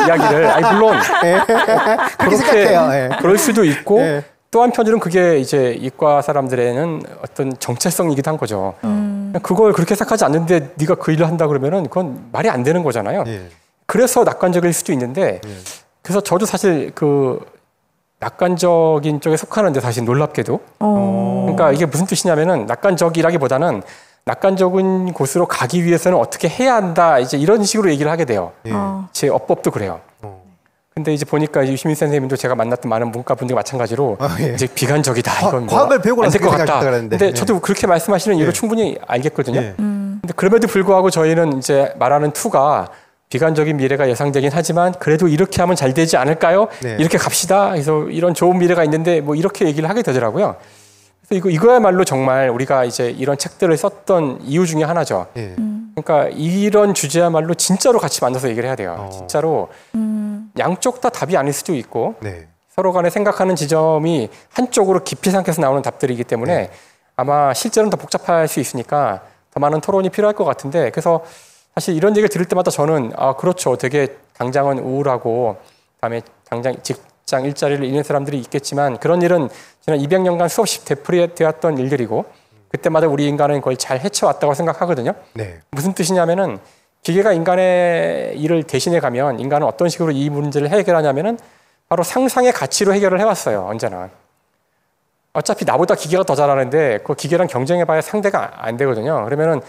이야기를 물론 그렇게 그럴 수도 있고 또 한편으로는 그게 이제 이과 사람들에는 어떤 정체성이기도 한 거죠. 그걸 그렇게 생각하지 않는데 네가 그 일을 한다 그러면은 그건 말이 안 되는 거잖아요. 그래서 낙관적일 수도 있는데 그래서 저도 사실 그 낙관적인 쪽에 속하는데 사실 놀랍게도 그러니까 이게 무슨 뜻이냐면은 낙관적이라기보다는 낙관적인 곳으로 가기 위해서는 어떻게 해야 한다 이제 이런 식으로 얘기를 하게 돼요. 제 어법도 그래요. 근데 이제 보니까 유시민 선생님도 제가 만났던 많은 문과 분들이 마찬가지로 이제 비관적이다 이건 과학을 배우고 나서 안될 것 같다. 근데 저도 그렇게 말씀하시는 이유를 충분히 알겠거든요. 근데 그럼에도 불구하고 저희는 이제 말하는 투가 비관적인 미래가 예상되긴 하지만 그래도 이렇게 하면 잘 되지 않을까요? 이렇게 갑시다. 그래서 이런 좋은 미래가 있는데 뭐 이렇게 얘기를 하게 되더라고요. 그래서 이거야말로 정말 우리가 이제 이런 책들을 썼던 이유 중에 하나죠. 그러니까 이런 주제야말로 진짜로 같이 만나서 얘기를 해야 돼요. 진짜로 양쪽 다 답이 아닐 수도 있고 서로 간에 생각하는 지점이 한쪽으로 깊이 생각해서 나오는 답들이기 때문에 아마 실제로는 더 복잡할 수 있으니까 더 많은 토론이 필요할 것 같은데 그래서 사실 이런 얘기를 들을 때마다 저는 그렇죠. 되게 당장은 우울하고 그다음에 당장 직장 일자리를 잃는 사람들이 있겠지만 그런 일은 지난 200년간 수없이 되풀이되었던 일들이고 그때마다 우리 인간은 그걸 잘 헤쳐왔다고 생각하거든요. 무슨 뜻이냐면은 기계가 인간의 일을 대신해 가면 인간은 어떤 식으로 이 문제를 해결하냐면은 바로 상상의 가치로 해결을 해왔어요. 언제나. 어차피 나보다 기계가 더 잘하는데 그 기계랑 경쟁해봐야 상대가 안 되거든요. 그러면은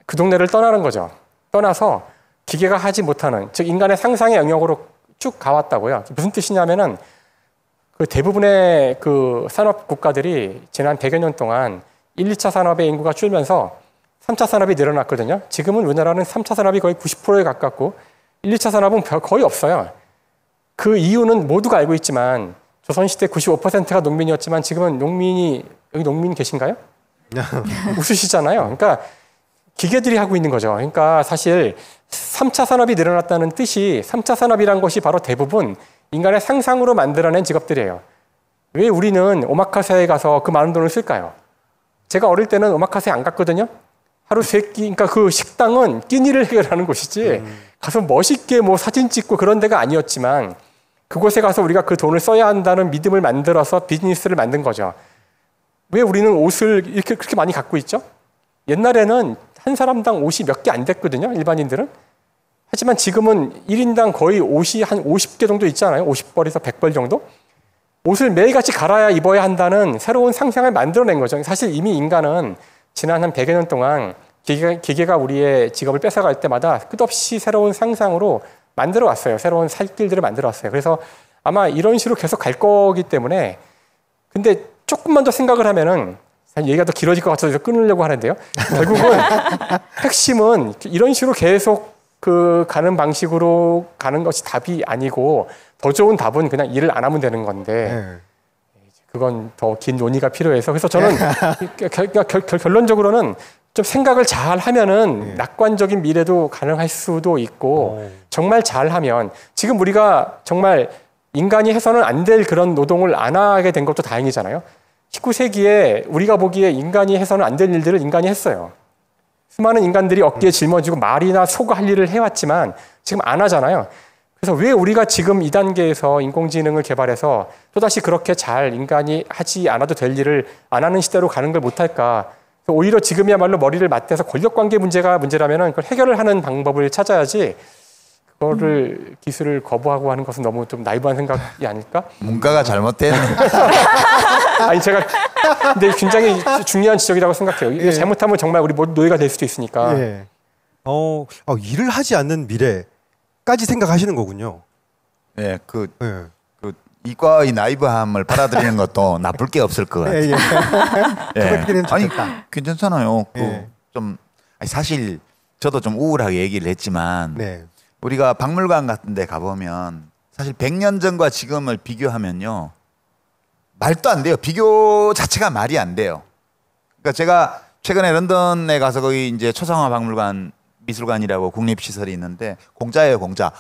그 동네를 떠나는 거죠. 떠나서 기계가 하지 못하는 즉 인간의 상상의 영역으로 쭉 가왔다고요. 무슨 뜻이냐면은 그 대부분의 그 산업 국가들이 지난 100여 년 동안 1, 2차 산업의 인구가 줄면서 3차 산업이 늘어났거든요. 지금은 우리나라는 3차 산업이 거의 90%에 가깝고 1, 2차 산업은 거의 없어요. 그 이유는 모두가 알고 있지만 조선시대 95%가 농민이었지만 지금은 여기 농민 계신가요? 웃으시잖아요. 그러니까 기계들이 하고 있는 거죠. 그러니까 사실 3차 산업이 늘어났다는 뜻이 3차 산업이란 것이 바로 대부분 인간의 상상으로 만들어낸 직업들이에요. 왜 우리는 오마카세에 가서 그 많은 돈을 쓸까요? 제가 어릴 때는 오마카세 안 갔거든요. 하루 3끼, 그러니까 그 식당은 끼니를 해결하는 곳이지 가서 멋있게 뭐 사진 찍고 그런 데가 아니었지만 그곳에 가서 우리가 그 돈을 써야 한다는 믿음을 만들어서 비즈니스를 만든 거죠. 왜 우리는 옷을 이렇게 그렇게 많이 갖고 있죠? 옛날에는 한 사람당 옷이 몇 개 안 됐거든요. 일반인들은. 하지만 지금은 1인당 거의 옷이 한 50개 정도 있잖아요. 50벌에서 100벌 정도. 옷을 매일같이 갈아야 입어야 한다는 새로운 상상을 만들어낸 거죠. 사실 이미 인간은 지난 한 100여 년 동안 기계가 우리의 직업을 뺏어갈 때마다 끝없이 새로운 상상으로 만들어 왔어요. 새로운 살길들을 만들어 왔어요. 그래서 아마 이런 식으로 계속 갈 거기 때문에 근데 조금만 더 생각을 하면은 얘기가 더 길어질 것 같아서 끊으려고 하는데요. 결국은 핵심은 이런 식으로 계속 그 가는 방식으로 가는 것이 답이 아니고 더 좋은 답은 그냥 일을 안 하면 되는 건데 그건 더 긴 논의가 필요해서 그래서 저는 결론적으로는 좀 생각을 잘 하면은 낙관적인 미래도 가능할 수도 있고 정말 잘하면 지금 우리가 정말 인간이 해서는 안 될 그런 노동을 안 하게 된 것도 다행이잖아요. 19세기에 우리가 보기에 인간이 해서는 안 될 일들을 인간이 했어요. 수많은 인간들이 어깨에 짊어지고 말이나 소가 할 일을 해왔지만 지금 안 하잖아요. 그래서 왜 우리가 지금 이 단계에서 인공지능을 개발해서 또다시 그렇게 잘 인간이 하지 않아도 될 일을 안 하는 시대로 가는 걸 못할까? 오히려 지금이야말로 머리를 맞대서 권력관계 문제가 문제라면 그걸 해결을 하는 방법을 찾아야지 그거를 기술을 거부하고 하는 것은 너무 좀 나이브한 생각이 아닐까? 문과가 잘못됐네. 아니 제가 근데 굉장히 중요한 지적이라고 생각해요. 이게 잘못하면 정말 우리 모두 노예가 될 수도 있으니까. 일을 하지 않는 미래까지 생각하시는 거군요. 네, 그 이과의 나이브함을 받아들이는 것도 나쁠 게 없을 것 같아요. 아니 괜찮잖아요. 사실 저도 좀 우울하게 얘기를 했지만 우리가 박물관 같은 데 가보면 사실 100년 전과 지금을 비교하면요. 말도 안 돼요. 비교 자체가 말이 안 돼요. 그러니까 제가 최근에 런던에 가서 거기 이제 초상화 박물관 미술관이라고 국립시설이 있는데 공짜예요, 공짜.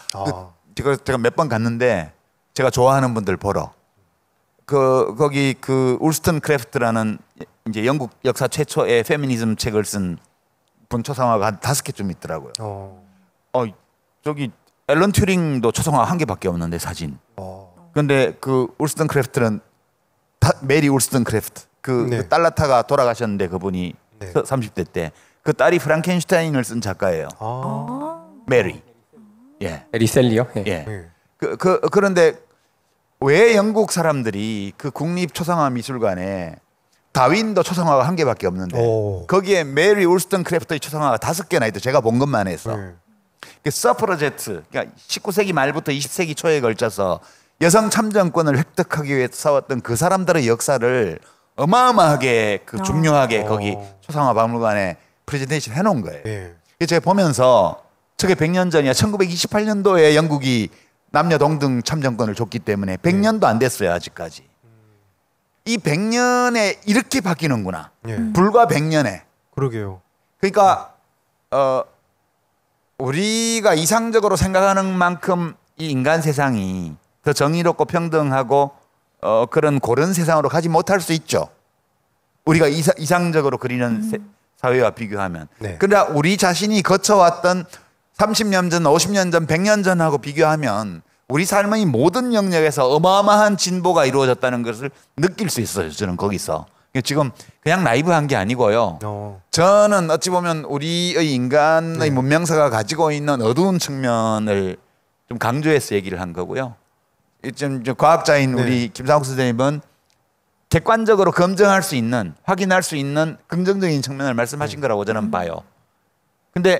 제가 몇 번 갔는데 제가 좋아하는 분들 보러 거기 그 울스턴 크래프트라는 이제 영국 역사 최초의 페미니즘 책을 쓴 분 초상화가 한 5개쯤 있더라고요. 저기 앨런 튜링도 초상화 1개밖에 없는데 사진. 근데 그 울스턴 크래프트는 메리 울스턴 크래프트 그 딸라타가 돌아가셨는데 그분이 30대 때 그 딸이 프랑켄슈타인을 쓴 작가예요. 메리. 예. 메리 셀리요? 예. 그런데 왜 영국 사람들이 그 국립 초상화 미술관에 다윈도 초상화가 1개밖에 없는데 거기에 메리 울스턴 크래프트의 초상화가 5개나 있대. 제가 본 것만 해서. 그 서프러제트, 그러니까 19세기 말부터 20세기 초에 걸쳐서 여성 참정권을 획득하기 위해 싸웠던 그 사람들의 역사를 어마어마하게 중요하게 거기 초상화 박물관에 프레젠테이션 해놓은 거예요. 제가 보면서 저게 100년 전이야. 1928년도에 영국이 남녀 동등 참정권을 줬기 때문에 100년도 안 됐어요, 아직까지. 이 100년에 이렇게 바뀌는구나. 불과 100년에. 그러게요. 그러니까 우리가 이상적으로 생각하는 만큼 이 인간 세상이 더 정의롭고 평등하고 그런 고른 세상으로 가지 못할 수 있죠. 우리가 이상적으로 그리는 사회와 비교하면. 그러나 우리 자신이 거쳐왔던 30년 전, 50년 전, 100년 전하고 비교하면 우리 삶의 모든 영역에서 어마어마한 진보가 이루어졌다는 것을 느낄 수 있어요. 저는 거기서. 지금 그냥 라이브한 게 아니고요. 저는 어찌 보면 우리의 인간의 문명사가 가지고 있는 어두운 측면을 좀 강조해서 얘기를 한 거고요. 좀 과학자인 우리 김상욱 선생님은 객관적으로 검증할 수 있는, 확인할 수 있는 긍정적인 측면을 말씀하신 거라고 저는 봐요. 근데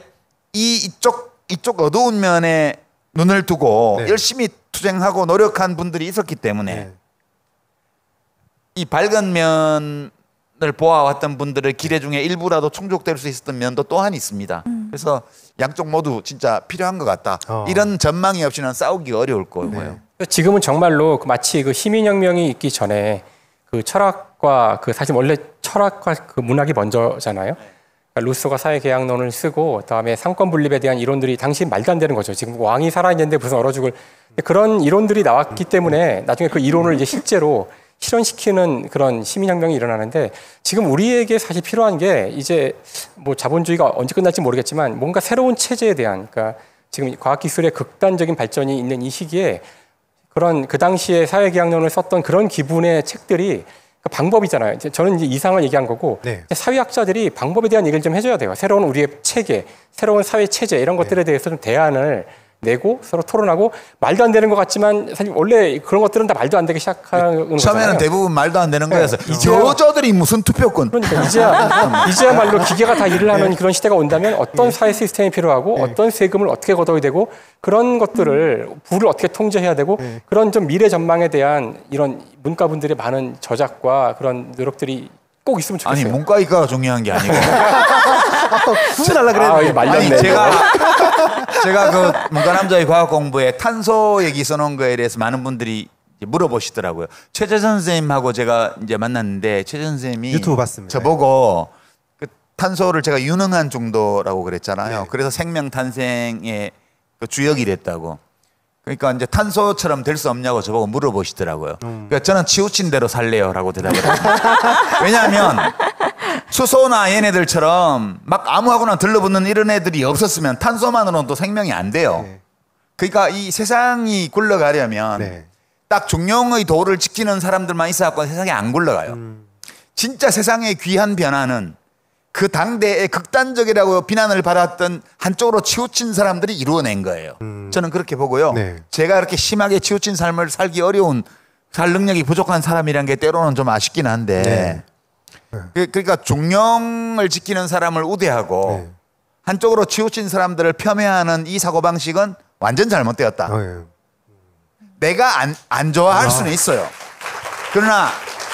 이쪽 어두운 면에 눈을 두고 열심히 투쟁하고 노력한 분들이 있었기 때문에 이 밝은 면을 보아왔던 분들의 기대 중에 일부라도 충족될 수 있었던 면도 또한 있습니다. 그래서 양쪽 모두 진짜 필요한 것 같다. 이런 전망이 없이는 싸우기 어려울 거고요. 지금은 정말로 마치 그 시민혁명이 있기 전에 그 철학과 사실 원래 철학과 그 문학이 먼저잖아요. 그러니까 루소가 사회계약론을 쓰고 그다음에 상권 분립에 대한 이론들이 당시 말도 안 되는 거죠. 지금 왕이 살아있는데 무슨 얼어 죽을 그런 이론들이 나왔기 때문에 나중에 그 이론을 이제 실제로 실현시키는 그런 시민혁명이 일어나는데 지금 우리에게 사실 필요한 게 이제 뭐 자본주의가 언제 끝날지 모르겠지만 뭔가 새로운 체제에 대한 그러니까 지금 과학기술의 극단적인 발전이 있는 이 시기에 그런 그 당시에 사회계약론을 썼던 그런 기분의 책들이 방법이잖아요. 저는 이제 이상을 얘기한 거고 사회학자들이 방법에 대한 얘기를 좀 해줘야 돼요. 새로운 우리의 체계, 새로운 사회 체제 이런 것들에 대해서 좀 대안을 내고 서로 토론하고 말도 안 되는 것 같지만 사실 원래 그런 것들은 다 말도 안 되기 시작하는 거잖아요. 처음에는 대부분 말도 안 되는 거여서 여자들이 무슨 투표권. 그러니까 이제야말로 기계가 다 일을 하는 그런 시대가 온다면 어떤 사회 시스템이 필요하고 어떤 세금을 어떻게 걷어야 되고 그런 것들을 부를 어떻게 통제해야 되고 그런 좀 미래 전망에 대한 이런 문과분들의 많은 저작과 그런 노력들이 꼭 있으면 좋겠어요. 아니 문과이과가 중요한 게 아니고 구분하려고 그랬는데 아니 제가 그 문과남자의 과학 공부에 탄소 얘기 써놓은 거에 대해서 많은 분들이 물어보시더라고요. 최재선 선생님하고 제가 이제 만났는데 최재선 선생님이 유튜브 봤습니다. 저보고 그 탄소를 제가 유능한 정도라고 그랬잖아요. 그래서 생명 탄생의 그 주역이 됐다고. 그러니까 이제 탄소처럼 될 수 없냐고 저보고 물어보시더라고요. 그러니까 저는 치우친 대로 살래요라고 대답을 했어요. 왜냐하면 수소나 얘네들처럼 막 아무하고나 들러붙는 이런 애들이 없었으면 탄소만으로는 또 생명이 안 돼요. 그러니까 이 세상이 굴러가려면 딱 중용의 도를 지키는 사람들만 있어갖고 세상이 안 굴러가요. 진짜 세상의 귀한 변화는 그 당대에 극단적이라고 비난을 받았던 한쪽으로 치우친 사람들이 이루어낸 거예요. 저는 그렇게 보고요. 제가 그렇게 심하게 치우친 삶을 살기 어려운 살 능력이 부족한 사람이란 게 때로는 좀 아쉽긴 한데 그러니까 중용을 지키는 사람을 우대하고 한쪽으로 치우친 사람들을 폄훼하는 이 사고방식은 완전 잘못되었다. 내가 안 좋아할 수는 있어요. 그러나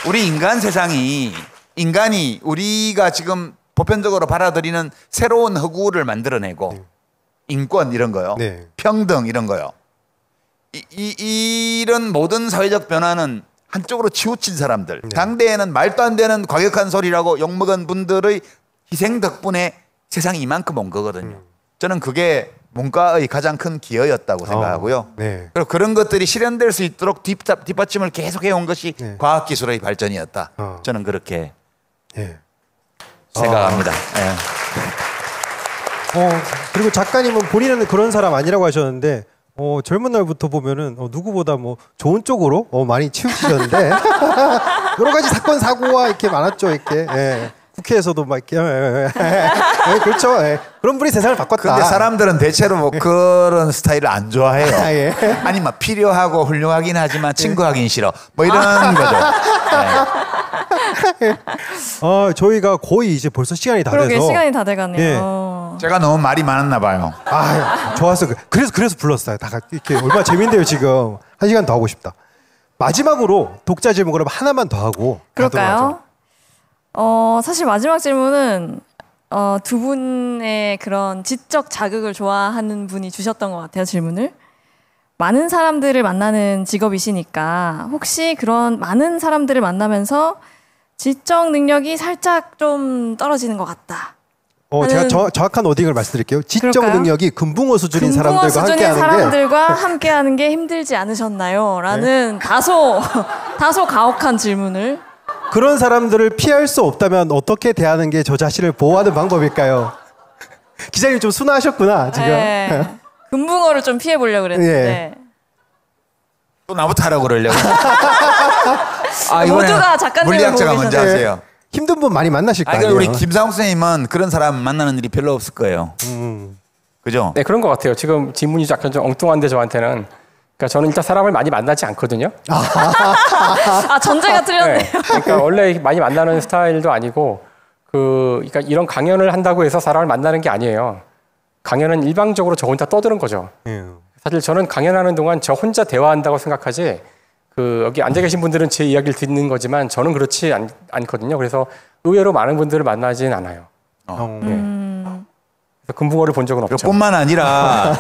우리 인간 세상이 인간이 우리가 지금 보편적으로 받아들이는 새로운 허구를 만들어내고 인권 이런 거요. 네. 평등 이런 거요. 이런 모든 사회적 변화는 한쪽으로 치우친 사람들, 네. 당대에는 말도 안 되는 과격한 소리라고 욕먹은 분들의 희생 덕분에 세상이 이만큼 온 거거든요. 저는 그게 문과의 가장 큰 기여였다고 생각하고요. 네. 그리고 그런 것들이 실현될 수 있도록 뒷받침을 계속 해온 것이 네. 과학기술의 발전이었다. 저는 그렇게 네. 생각합니다. 네. 그리고 작가님은 본인은 그런 사람 아니라고 하셨는데 젊은 날부터 보면은 누구보다 뭐 좋은 쪽으로 많이 치우치셨는데 여러 가지 사건 사고와 이렇게 많았죠. 이렇게 예. 국회에서도 막 이렇게 그렇죠. 예. 그런 분이 세상을 바꿨다. 근데 사람들은 대체로 뭐 그런 스타일을 안 좋아해요. 예. 아니 막 필요하고 훌륭하긴 하지만 친구하긴 싫어. 뭐 이런 거죠. 네. 저희가 거의 이제 벌써 시간이 다 그러게 돼서 시간이 다 돼가네요. 예. 제가 너무 말이 많았나 봐요. 좋았어. 그래서 불렀어요. 다 이렇게 얼마나 재밌는데요 지금. 1시간 더 하고 싶다. 마지막으로 독자 질문 그럼 하나만 더 하고 그럴까요? 사실 마지막 질문은 두 분의 그런 지적 자극을 좋아하는 분이 주셨던 것 같아요. 질문을. 많은 사람들을 만나는 직업이시니까 혹시 그런 많은 사람들을 만나면서 지적 능력이 살짝 좀 떨어지는 것 같다. 제가 정확한 워딩을 말씀드릴게요. 지적 그럴까요? 능력이 금붕어 수준인 금붕어 사람들과 수준인 함께하는 사람들과 함께하는 게 힘들지 않으셨나요? 라는 네? 다소 가혹한 질문을. 그런 사람들을 피할 수 없다면 어떻게 대하는 게 저 자신을 보호하는 방법일까요? 기자님 좀 순화하셨구나 지금. 네. 금붕어를 좀 피해 보려고 그랬는데. 또 나부터 하라고 그러려고. 모두가 작가님을 물리학자가 보고 먼저 계셨어요. 하세요. 힘든 분 많이 만나실 거 아니에요. 우리 김상욱 선생님은 그런 사람 만나는 일이 별로 없을 거예요. 그죠? 네, 그런 것 같아요. 지금 질문이 약간 좀 엉뚱한데 저한테는. 그러니까 저는 일단 사람을 많이 만나지 않거든요. 전제가 틀렸네요. 네, 그러니까 원래 많이 만나는 스타일도 아니고 그러니까 이런 강연을 한다고 해서 사람을 만나는 게 아니에요. 강연은 일방적으로 저 혼자 떠드는 거죠. 사실 저는 강연하는 동안 저 혼자 대화한다고 생각하지 여기 앉아 계신 분들은 제 이야기를 듣는 거지만 저는 그렇지 않거든요. 그래서 의외로 많은 분들을 만나진 않아요. 금붕어를 본 적은 없죠. 뿐만 아니라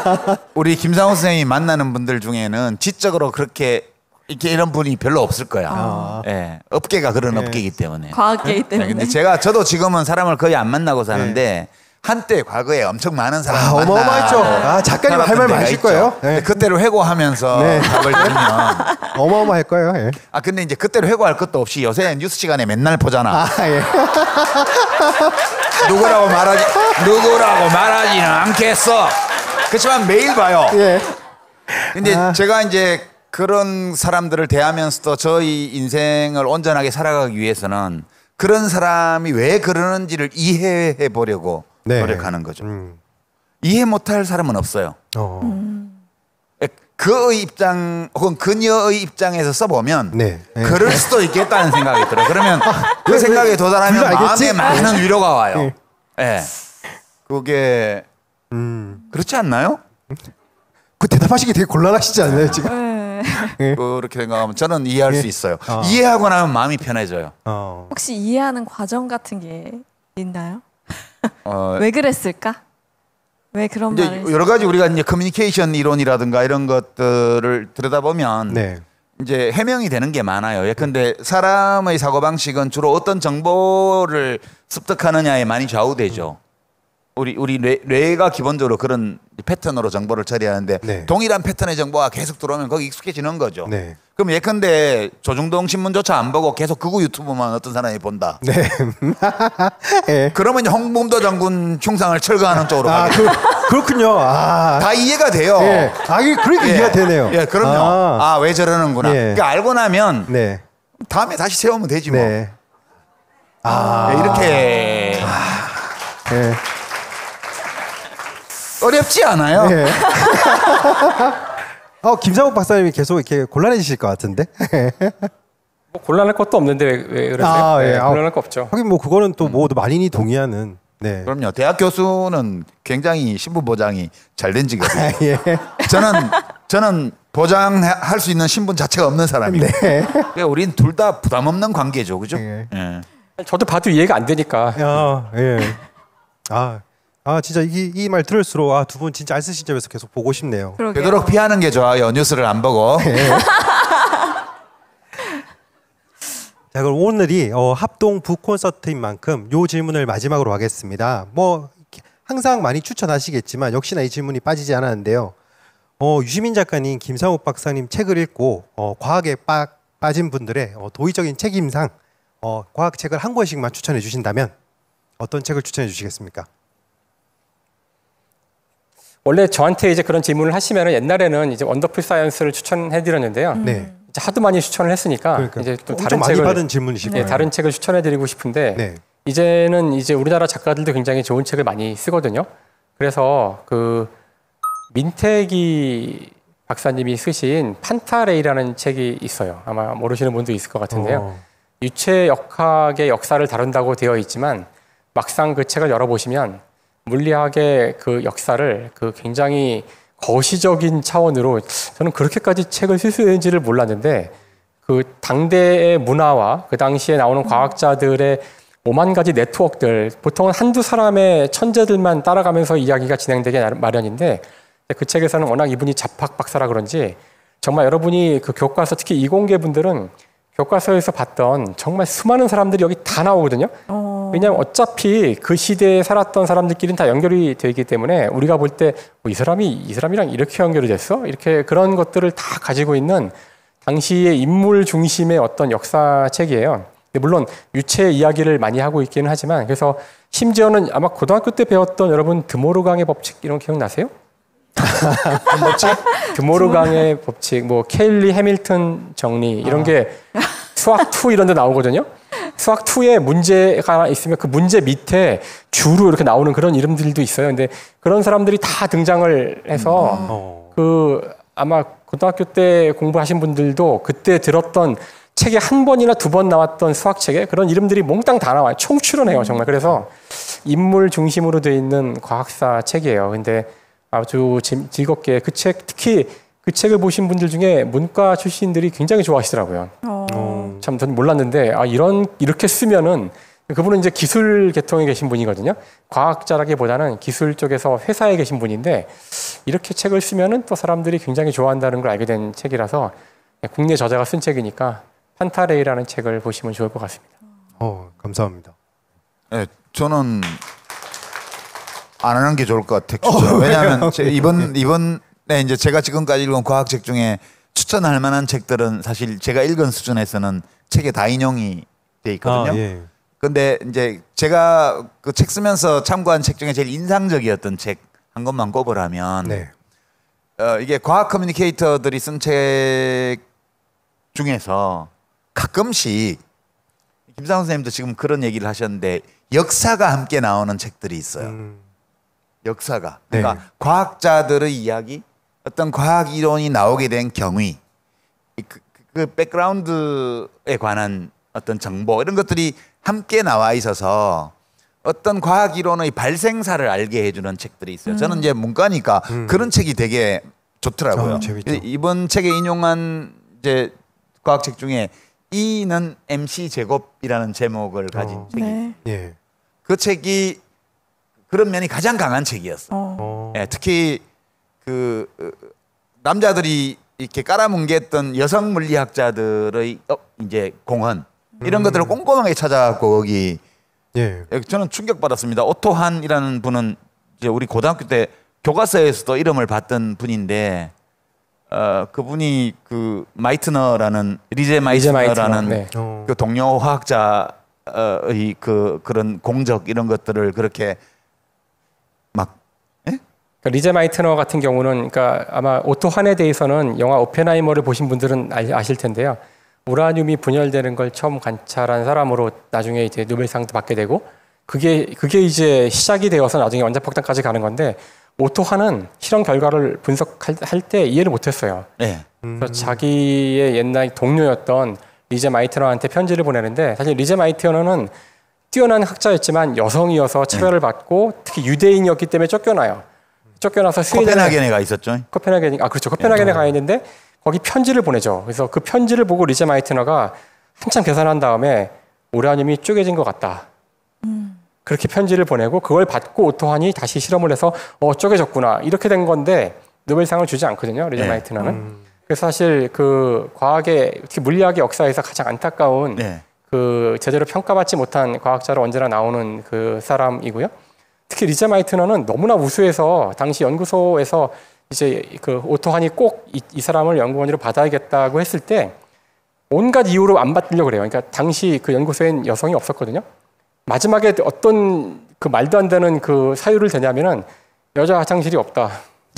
우리 김상훈 선생님이 만나는 분들 중에는 지적으로 그렇게 이런 분이 별로 없을 거야. 예, 업계가 그런 업계이기 때문에. 과학계이기 때문에. 근데 저도 지금은 사람을 거의 안 만나고 사는데 한때 과거에 엄청 많은 사람을 어마어마했죠. 작가님 할 말 많으실 거예요. 네. 그때로 회고하면서 답을 들으면 어마어마할 거예요. 예. 근데 이제 그때로 회고할 것도 없이 요새 뉴스 시간에 맨날 보잖아. 예. 누구라고 말하지는 않겠어. 그렇지만 매일 봐요. 예. 근데 제가 이제 그런 사람들을 대하면서도 저희 인생을 온전하게 살아가기 위해서는 그런 사람이 왜 그러는지를 이해해 보려고 노력하는 거죠. 이해 못할 사람은 없어요. 그의 입장 혹은 그녀의 입장에서 써보면 그럴 수도 있겠다는 생각이 들어요. 그러면 그 생각에 도달하면 마음에 많은 위로가 와요. 네. 그게 그렇지 않나요? 그 대답하시기 되게 곤란하시지 않나요 지금? 그렇게 생각하면 저는 이해할 수 있어요. 이해하고 나면 마음이 편해져요. 혹시 이해하는 과정 같은 게 있나요? 왜 그랬을까? 왜 그런 말을? 여러 가지 우리가 이제 커뮤니케이션 이론이라든가 이런 것들을 들여다보면 이제 해명이 되는 게 많아요. 예컨대 사람의 사고 방식은 주로 어떤 정보를 습득하느냐에 많이 좌우되죠. 우리 뇌가 기본적으로 그런 패턴으로 정보를 처리하는데 동일한 패턴의 정보가 계속 들어오면 거기 익숙해지는 거죠. 그럼 예컨대 조중동 신문조차 안 보고 계속 극우 유튜브만 어떤 사람이 본다. 그러면 이제 홍범도 장군 흉상을 철거하는 쪽으로 가게. 그렇군요. 다 이해가 돼요. 그러니까 이해가 되네요. 그럼요. 왜 저러는구나. 그러니까 알고 나면 다음에 다시 세우면 되지 뭐. 이렇게. 어렵지 않아요. 김상욱 박사님이 계속 이렇게 곤란해지실 것 같은데. 뭐 곤란할 것도 없는데 왜 그러세요? 곤란할 거 없죠. 하긴 뭐 그거는 또 모두 만인이 동의하는. 그럼요. 대학 교수는 굉장히 신분 보장이 잘 된 직업이에요. 저는 보장할 수 있는 신분 자체가 없는 사람이에요. 그러니까 우리는 둘 다 부담 없는 관계죠, 그죠? 저도 봐도 이해가 안 되니까. 아 진짜 이 말 들을수록 두 분 진짜 알쓰신 점에서 계속 보고 싶네요. 그러게요. 되도록 피하는 게 좋아요. 뉴스를 안 보고. 자 그럼 오늘이 합동 북콘서트인 만큼 요 질문을 마지막으로 하겠습니다. 뭐 항상 많이 추천하시겠지만 역시나 이 질문이 빠지지 않았는데요. 유시민 작가님, 김상욱 박사님 책을 읽고 과학에 빠진 분들의 도의적인 책임상 과학책을 한 권씩만 추천해 주신다면 어떤 책을 추천해 주시겠습니까? 원래 저한테 이제 그런 질문을 하시면 옛날에는 이제 원더풀 사이언스를 추천해 드렸는데요. 네. 이제 하도 많이 추천을 했으니까 그러니까 이제 좀 다른 많이 받은 질문이시고 네, 다른 책을 추천해 드리고 싶은데 네. 이제는 이제 우리나라 작가들도 굉장히 좋은 책을 많이 쓰거든요. 그래서 그 민태기 박사님이 쓰신 판타레이라는 책이 있어요. 아마 모르시는 분도 있을 것 같은데요. 유체역학의 역사를 다룬다고 되어 있지만 막상 그 책을 열어보시면 물리학의 그 역사를 그 굉장히 거시적인 차원으로 저는 그렇게까지 책을 쓸 수 있는지를 몰랐는데 그 당대의 문화와 그 당시에 나오는 과학자들의 5만 가지 네트워크들, 보통은 한두 사람의 천재들만 따라가면서 이야기가 진행되게 마련인데 그 책에서는 워낙 이분이 잡학 박사라 그런지 정말 여러분이 그 교과서, 특히 이공계 분들은 교과서에서 봤던 정말 수많은 사람들이 여기 다 나오거든요. 왜냐하면 어차피 그 시대에 살았던 사람들끼리는 다 연결이 되어 있기 때문에 우리가 볼 때 이 사람이랑 이렇게 연결이 됐어? 이렇게 그런 것들을 다 가지고 있는 당시의 인물 중심의 어떤 역사책이에요. 물론 유체 이야기를 많이 하고 있기는 하지만 그래서 심지어는 아마 고등학교 때 배웠던 여러분 드모르강의 법칙 이런 거 기억나세요? 드모르강의 법칙, 뭐 케일리 해밀턴 정리 이런 게 수학 2 이런 데 나오거든요. 수학 2에 문제가 있으면 그 문제 밑에 주로 이렇게 나오는 그런 이름들도 있어요. 근데 그런 사람들이 다 등장을 해서 그 아마 고등학교 때 공부하신 분들도 그때 들었던 책에 한 번이나 두 번 나왔던 수학책에 그런 이름들이 몽땅 다 나와요. 총출연해요, 정말. 그래서 인물 중심으로 되어 있는 과학사 책이에요. 근데 아주 즐겁게 그 책, 특히 그 책을 보신 분들 중에 문과 출신들이 굉장히 좋아하시더라고요. 참 저는 몰랐는데 이렇게 쓰면은 그분은 이제 기술 계통에 계신 분이거든요. 과학자라기보다는 기술 쪽에서 회사에 계신 분인데 이렇게 책을 쓰면은 또 사람들이 굉장히 좋아한다는 걸 알게 된 책이라서 국내 저자가 쓴 책이니까 판타레이라는 책을 보시면 좋을 것 같습니다. 감사합니다. 네, 저는 안 하는 게 좋을 것 같아요. 왜냐하면 이번에 이제 제가 지금까지 읽은 과학책 중에 추천할 만한 책들은 사실 제가 읽은 수준에서는 책에 다 인용이 돼 있거든요. 예. 근데 이제 제가 그 책 쓰면서 참고한 책 중에 제일 인상적이었던 책 한 것만 꼽으라면 네. 이게 과학 커뮤니케이터들이 쓴 책 중에서 가끔씩 김상훈 선생님도 지금 그런 얘기를 하셨는데 역사가 함께 나오는 책들이 있어요. 역사가. 그러니까 네. 과학자들의 이야기, 어떤 과학 이론이 나오게 된 경위, 그 백그라운드에 관한 어떤 정보 이런 것들이 함께 나와 있어서 어떤 과학 이론의 발생사를 알게 해주는 책들이 있어요. 저는 이제 문과니까 그런 책이 되게 좋더라고요. 이번 책에 인용한 이제 과학책 중에 E는 MC 제곱이라는 제목을 가진 책이 있어요. 네. 그 책이 그런 면이 가장 강한 책이었어. 예, 특히 그 남자들이 이렇게 깔아뭉개했던 여성 물리학자들의 이제 공헌 이런 것들을 꼼꼼하게 찾아갖고 거기 저는 충격받았습니다. 오토한이라는 분은 이제 우리 고등학교 때 교과서에서도 이름을 봤던 분인데 그분이 그 리제 마이트너라는 네. 그 동료 화학자의 그런 공적 이런 것들을 그렇게 그러니까 리제 마이트너 같은 경우는 그러니까 아마 오토한에 대해서는 영화 오펜하이머를 보신 분들은 아실 텐데요. 우라늄이 분열되는 걸 처음 관찰한 사람으로 나중에 이제 노벨상도 받게 되고 그게 이제 시작이 되어서 나중에 원자폭탄까지 가는 건데 오토한은 실험 결과를 분석할 때 이해를 못했어요. 네. 그래서 자기의 옛날 동료였던 리제 마이트너한테 편지를 보내는데 사실 리제 마이트너는 뛰어난 학자였지만 여성이어서 차별을 받고 특히 유대인이었기 때문에 쫓겨나서 코펜하겐에 가 있었죠. 그렇죠. 코펜하겐에 가 있는데 거기 편지를 보내죠. 그래서 그 편지를 보고 리제 마이트너가 한참 계산한 다음에 우라늄이 쪼개진 것 같다. 그렇게 편지를 보내고 그걸 받고 오토한이 다시 실험을 해서 쪼개졌구나 이렇게 된 건데 노벨상을 주지 않거든요. 리자 마이트너는. 그래서 사실 그 과학의 특히 물리학의 역사에서 가장 안타까운 그 제대로 평가받지 못한 과학자로 언제나 나오는 그 사람이고요. 특히 리자 마이트너는 너무나 우수해서 당시 연구소에서 이제 그 오토한이 꼭 이 사람을 연구원으로 받아야겠다고 했을 때 온갖 이유로 안 받으려고 그래요. 그러니까 당시 그 연구소엔 여성이 없었거든요. 마지막에 어떤 그 말도 안 되는 그 사유를 대냐면은 여자 화장실이 없다.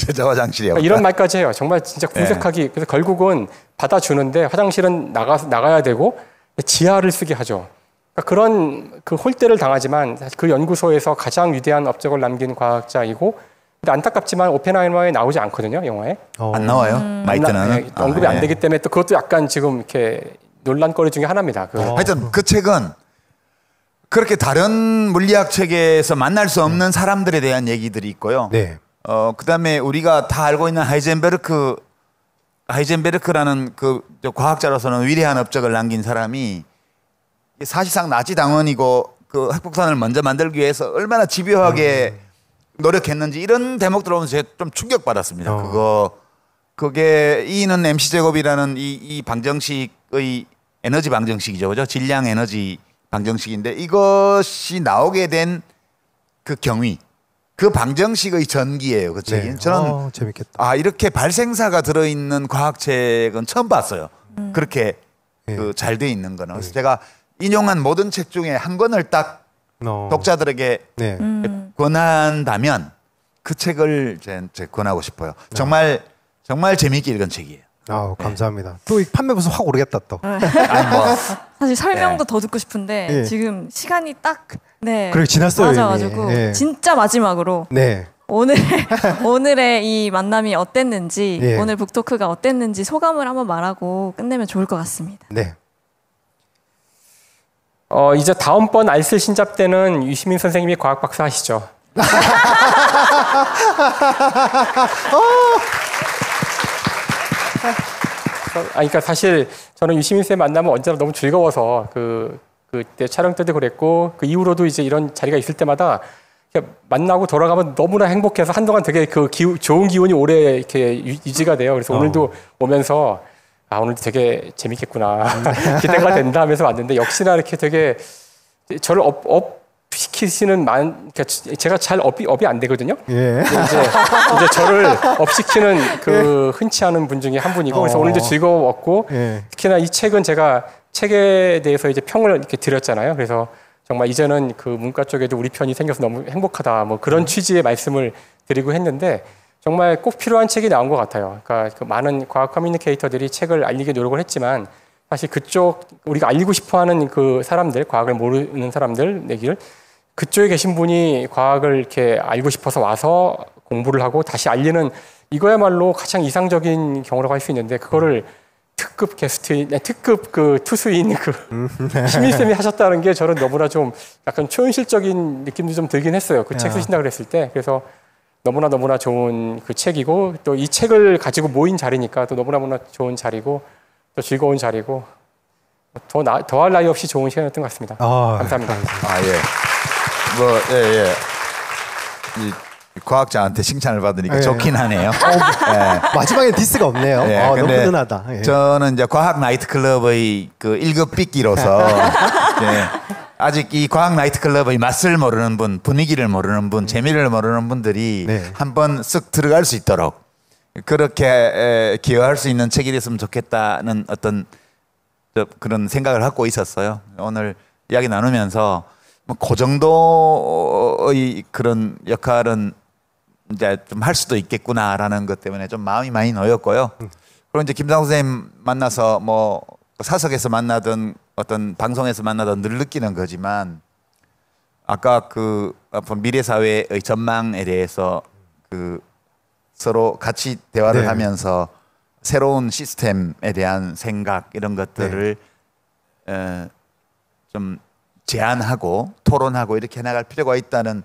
여자 화장실이 없다. 이런 말까지 해요. 정말 진짜 궁색하기. 그래서 결국은 받아주는데 화장실은 나가야 되고 지하를 쓰게 하죠. 그러니까 그런 그 홀대를 당하지만 그 연구소에서 가장 위대한 업적을 남긴 과학자이고 근데 안타깝지만 오펜하이머에 나오지 않거든요. 영화에. 안 나와요? 마이트너는? 언급이 안 되기 때문에 또 그것도 약간 지금 이렇게 논란거리 중에 하나입니다. 하여튼 그 책은 그렇게 다른 물리학 책에서 만날 수 없는 사람들에 대한 얘기들이 있고요. 네. 그다음에 우리가 다 알고 있는 하이젠베르크라는 그 과학자로서는 위대한 업적을 남긴 사람이 사실상 나치 당원이고 그 핵폭탄을 먼저 만들기 위해서 얼마나 집요하게 노력했는지 이런 대목들 보면서 제가 좀 충격받았습니다. 그게 E는 mc 제곱이라는 이 방정식의 에너지 방정식이죠. 그죠? 질량 에너지 방정식인데 이것이 나오게 된 그 경위 그 방정식의 전기예요. 그 책이. 저는 재밌겠다. 이렇게 발생사가 들어있는 과학책은 처음 봤어요. 그렇게 그 잘 돼 있는 거는. 그래서 제가 인용한 모든 책 중에 한 권을 딱 독자들에게 권한다면 그 책을 제가 권하고 싶어요. 정말 재미있게 읽은 책이에요. 감사합니다. 또 판매 부수 확 오르겠다 또. 사실 설명도 더 듣고 싶은데 지금 시간이 딱 그래 지났어요. 맞아가지고 진짜 마지막으로 오늘의 이 만남이 어땠는지 오늘 북토크가 어땠는지 소감을 한번 말하고 끝내면 좋을 것 같습니다. 네. 이제 다음번 알쓸 신잡 때는 유시민 선생님이 과학 박사 하시죠. 그러니까 사실 저는 유시민 쌤 만나면 언제나 너무 즐거워서 그때 촬영 때도 그랬고 그 이후로도 이제 이런 자리가 있을 때마다 만나고 돌아가면 너무나 행복해서 한동안 되게 좋은 기운이 오래 이렇게 유지가 돼요. 그래서 오늘도 오면서 오늘도 되게 재밌겠구나 기대가 된다 하면서 왔는데 역시나 이렇게 되게 저를 업시키시는 그러니까 제가 잘 업이 안 되거든요. 이제 저를 업시키는 그 흔치 않은 분 중에 한 분이고 그래서 오늘도 즐거웠고 특히나 이 책은 제가 책에 대해서 이제 평을 이렇게 드렸잖아요. 그래서 정말 이제는 그 문과 쪽에도 우리 편이 생겨서 너무 행복하다 뭐 그런 취지의 말씀을 드리고 했는데 정말 꼭 필요한 책이 나온 것 같아요. 그러니까 그 많은 과학 커뮤니케이터들이 책을 알리기 노력을 했지만 사실 그쪽 우리가 알리고 싶어하는 그 사람들, 과학을 모르는 사람들 내기를 그쪽에 계신 분이 과학을 이렇게 알고 싶어서 와서 공부를 하고 다시 알리는 이거야말로 가장 이상적인 경우라고 할 수 있는데 그거를 특급 그 투수인 그 시민 쌤이 하셨다는 게 저는 너무나 좀 약간 초현실적인 느낌도 좀 들긴 했어요. 그 책 쓰신다 그랬을 때 그래서. 너무나 좋은 그 책이고 또 이 책을 가지고 모인 자리니까 또 너무나 좋은 자리고 또 즐거운 자리고 더할 나위 없이 좋은 시간이었던 것 같습니다. 감사합니다. 이 과학자한테 칭찬을 받으니까 좋긴 하네요. 마지막에 디스가 없네요. 너무 든든하다. 저는 이제 과학 나이트클럽의 그 1급 삐끼로서 아직 이 과학 나이트클럽의 맛을 모르는 분, 분위기를 모르는 분, 재미를 모르는 분들이 한번 쓱 들어갈 수 있도록 그렇게 기여할 수 있는 책이 됐으면 좋겠다는 어떤 그런 생각을 갖고 있었어요. 오늘 이야기 나누면서 그 정도의 그런 역할은 이제 좀 할 수도 있겠구나라는 것 때문에 좀 마음이 많이 놓였고요. 그리고 이제 김상우 선생님 만나서 뭐 사석에서 만나든 어떤 방송에서 만나든 늘 느끼는 거지만 아까 그 미래 사회의 전망에 대해서 그 서로 같이 대화를 하면서 새로운 시스템에 대한 생각 이런 것들을 좀 제안하고 토론하고 이렇게 나갈 필요가 있다는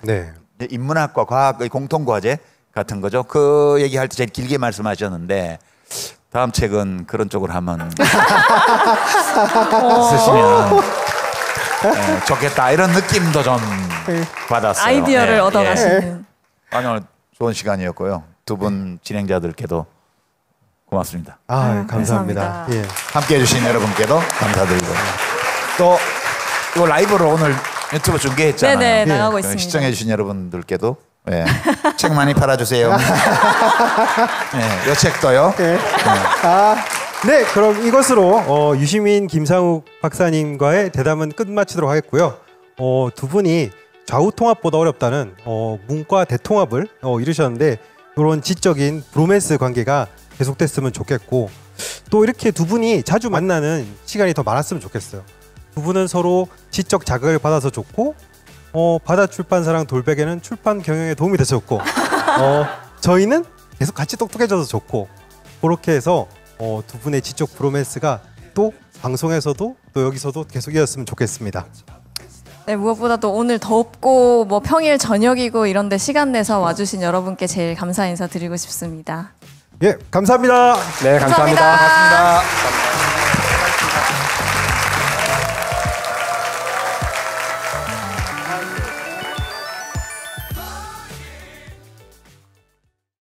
인문학과 과학의 공통과제 같은 거죠. 그 얘기할 때 제일 길게 말씀하셨는데 다음 책은 그런 쪽으로 한번 쓰시면 좋겠다 이런 느낌도 좀 받았어요. 아이디어를 얻어가시는. 아니 오늘 좋은 시간이었고요. 두 분 진행자들께도 고맙습니다. 감사합니다. 예. 함께해 주신 여러분께도 감사드리고 또 이거 라이브로 오늘 유튜브 중계했잖아요. 네네 나가고 있습니다. 시청해 주신 여러분들께도 책 많이 팔아주세요. 이 책도요. 네, 그럼 이것으로 유시민 김상욱 박사님과의 대담은 끝마치도록 하겠고요. 두 분이 좌우 통합보다 어렵다는 문과 대통합을 이루셨는데 이런 지적인 브로맨스 관계가 계속됐으면 좋겠고 또 이렇게 두 분이 자주 만나는 시간이 더 많았으면 좋겠어요. 두 분은 서로 지적 자극을 받아서 좋고 바다 출판사랑 돌베개는 출판 경영에 도움이 돼서 좋고 저희는 계속 같이 똑똑해져서 좋고 그렇게 해서 두 분의 지적 브로맨스가 또 방송에서도 또 여기서도 계속 이었으면 좋겠습니다. 네, 무엇보다도 오늘 덥고 뭐 평일 저녁이고 이런데 시간 내서 와주신 여러분께 제일 감사 인사 드리고 싶습니다. 예, 감사합니다. 네, 감사합니다. 감사합니다.